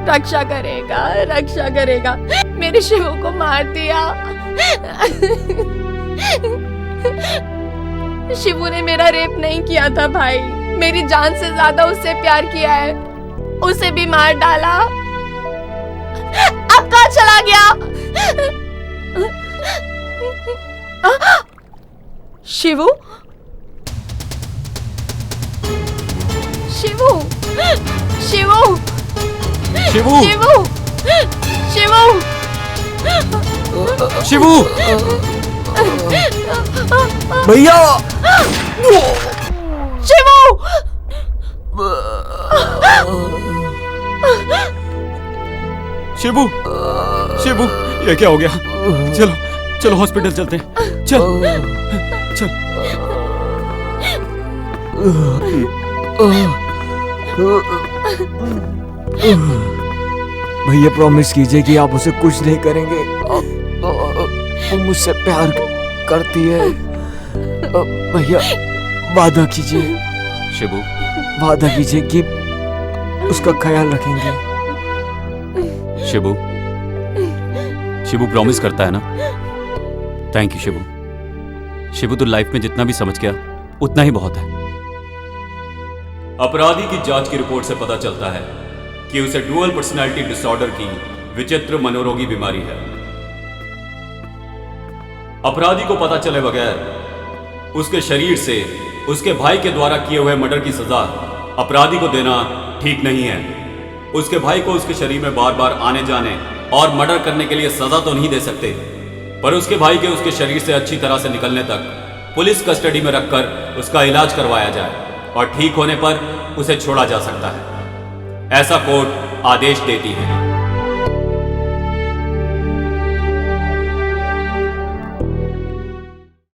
रक्षा करेगा, रक्षा करेगा। मेरे शिवू को मार दिया। शिवू ने मेरा रेप नहीं किया था भाई, मेरी जान से ज्यादा उससे प्यार किया है, उसे भी मार डाला। अब कहाँ चला गया? शिवू, शिवू, शिवू, शिवू, शिवू, शिवू, शिवू, भैया, शिवू, शिवू, शिवू, ये क्या हो गया? चलो चलो हॉस्पिटल चलते हैं। चल चल। भैया प्रॉमिस कीजिए कि आप उसे कुछ नहीं करेंगे। वो मुझसे प्यार करती है। भैया वादा कीजिए। शिबू, वादा कीजिए कि उसका ख्याल रखेंगे। शिबू, शिबू प्रॉमिस करता है ना? Thank you Shibu. शिबू तो लाइफ में जितना भी समझ गया उतना ही बहुत है। अपराधी की जांच की रिपोर्ट से पता चलता है कि उसे डुअल पर्सनैलिटी डिसऑर्डर की विचित्र मनोरोगी बीमारी है। अपराधी को पता चले बगैर उसके शरीर से उसके भाई के द्वारा किए हुए मर्डर की सजा अपराधी को देना ठीक नहीं है। उसके भाई को उसके शरीर में बार बार आने जाने और मर्डर करने के लिए सजा तो नहीं दे सकते, पर उसके भाई के उसके शरीर से अच्छी तरह से निकलने तक पुलिस कस्टडी में रखकर उसका इलाज करवाया जाए और ठीक होने पर उसे छोड़ा जा सकता है, ऐसा कोर्ट आदेश देती है।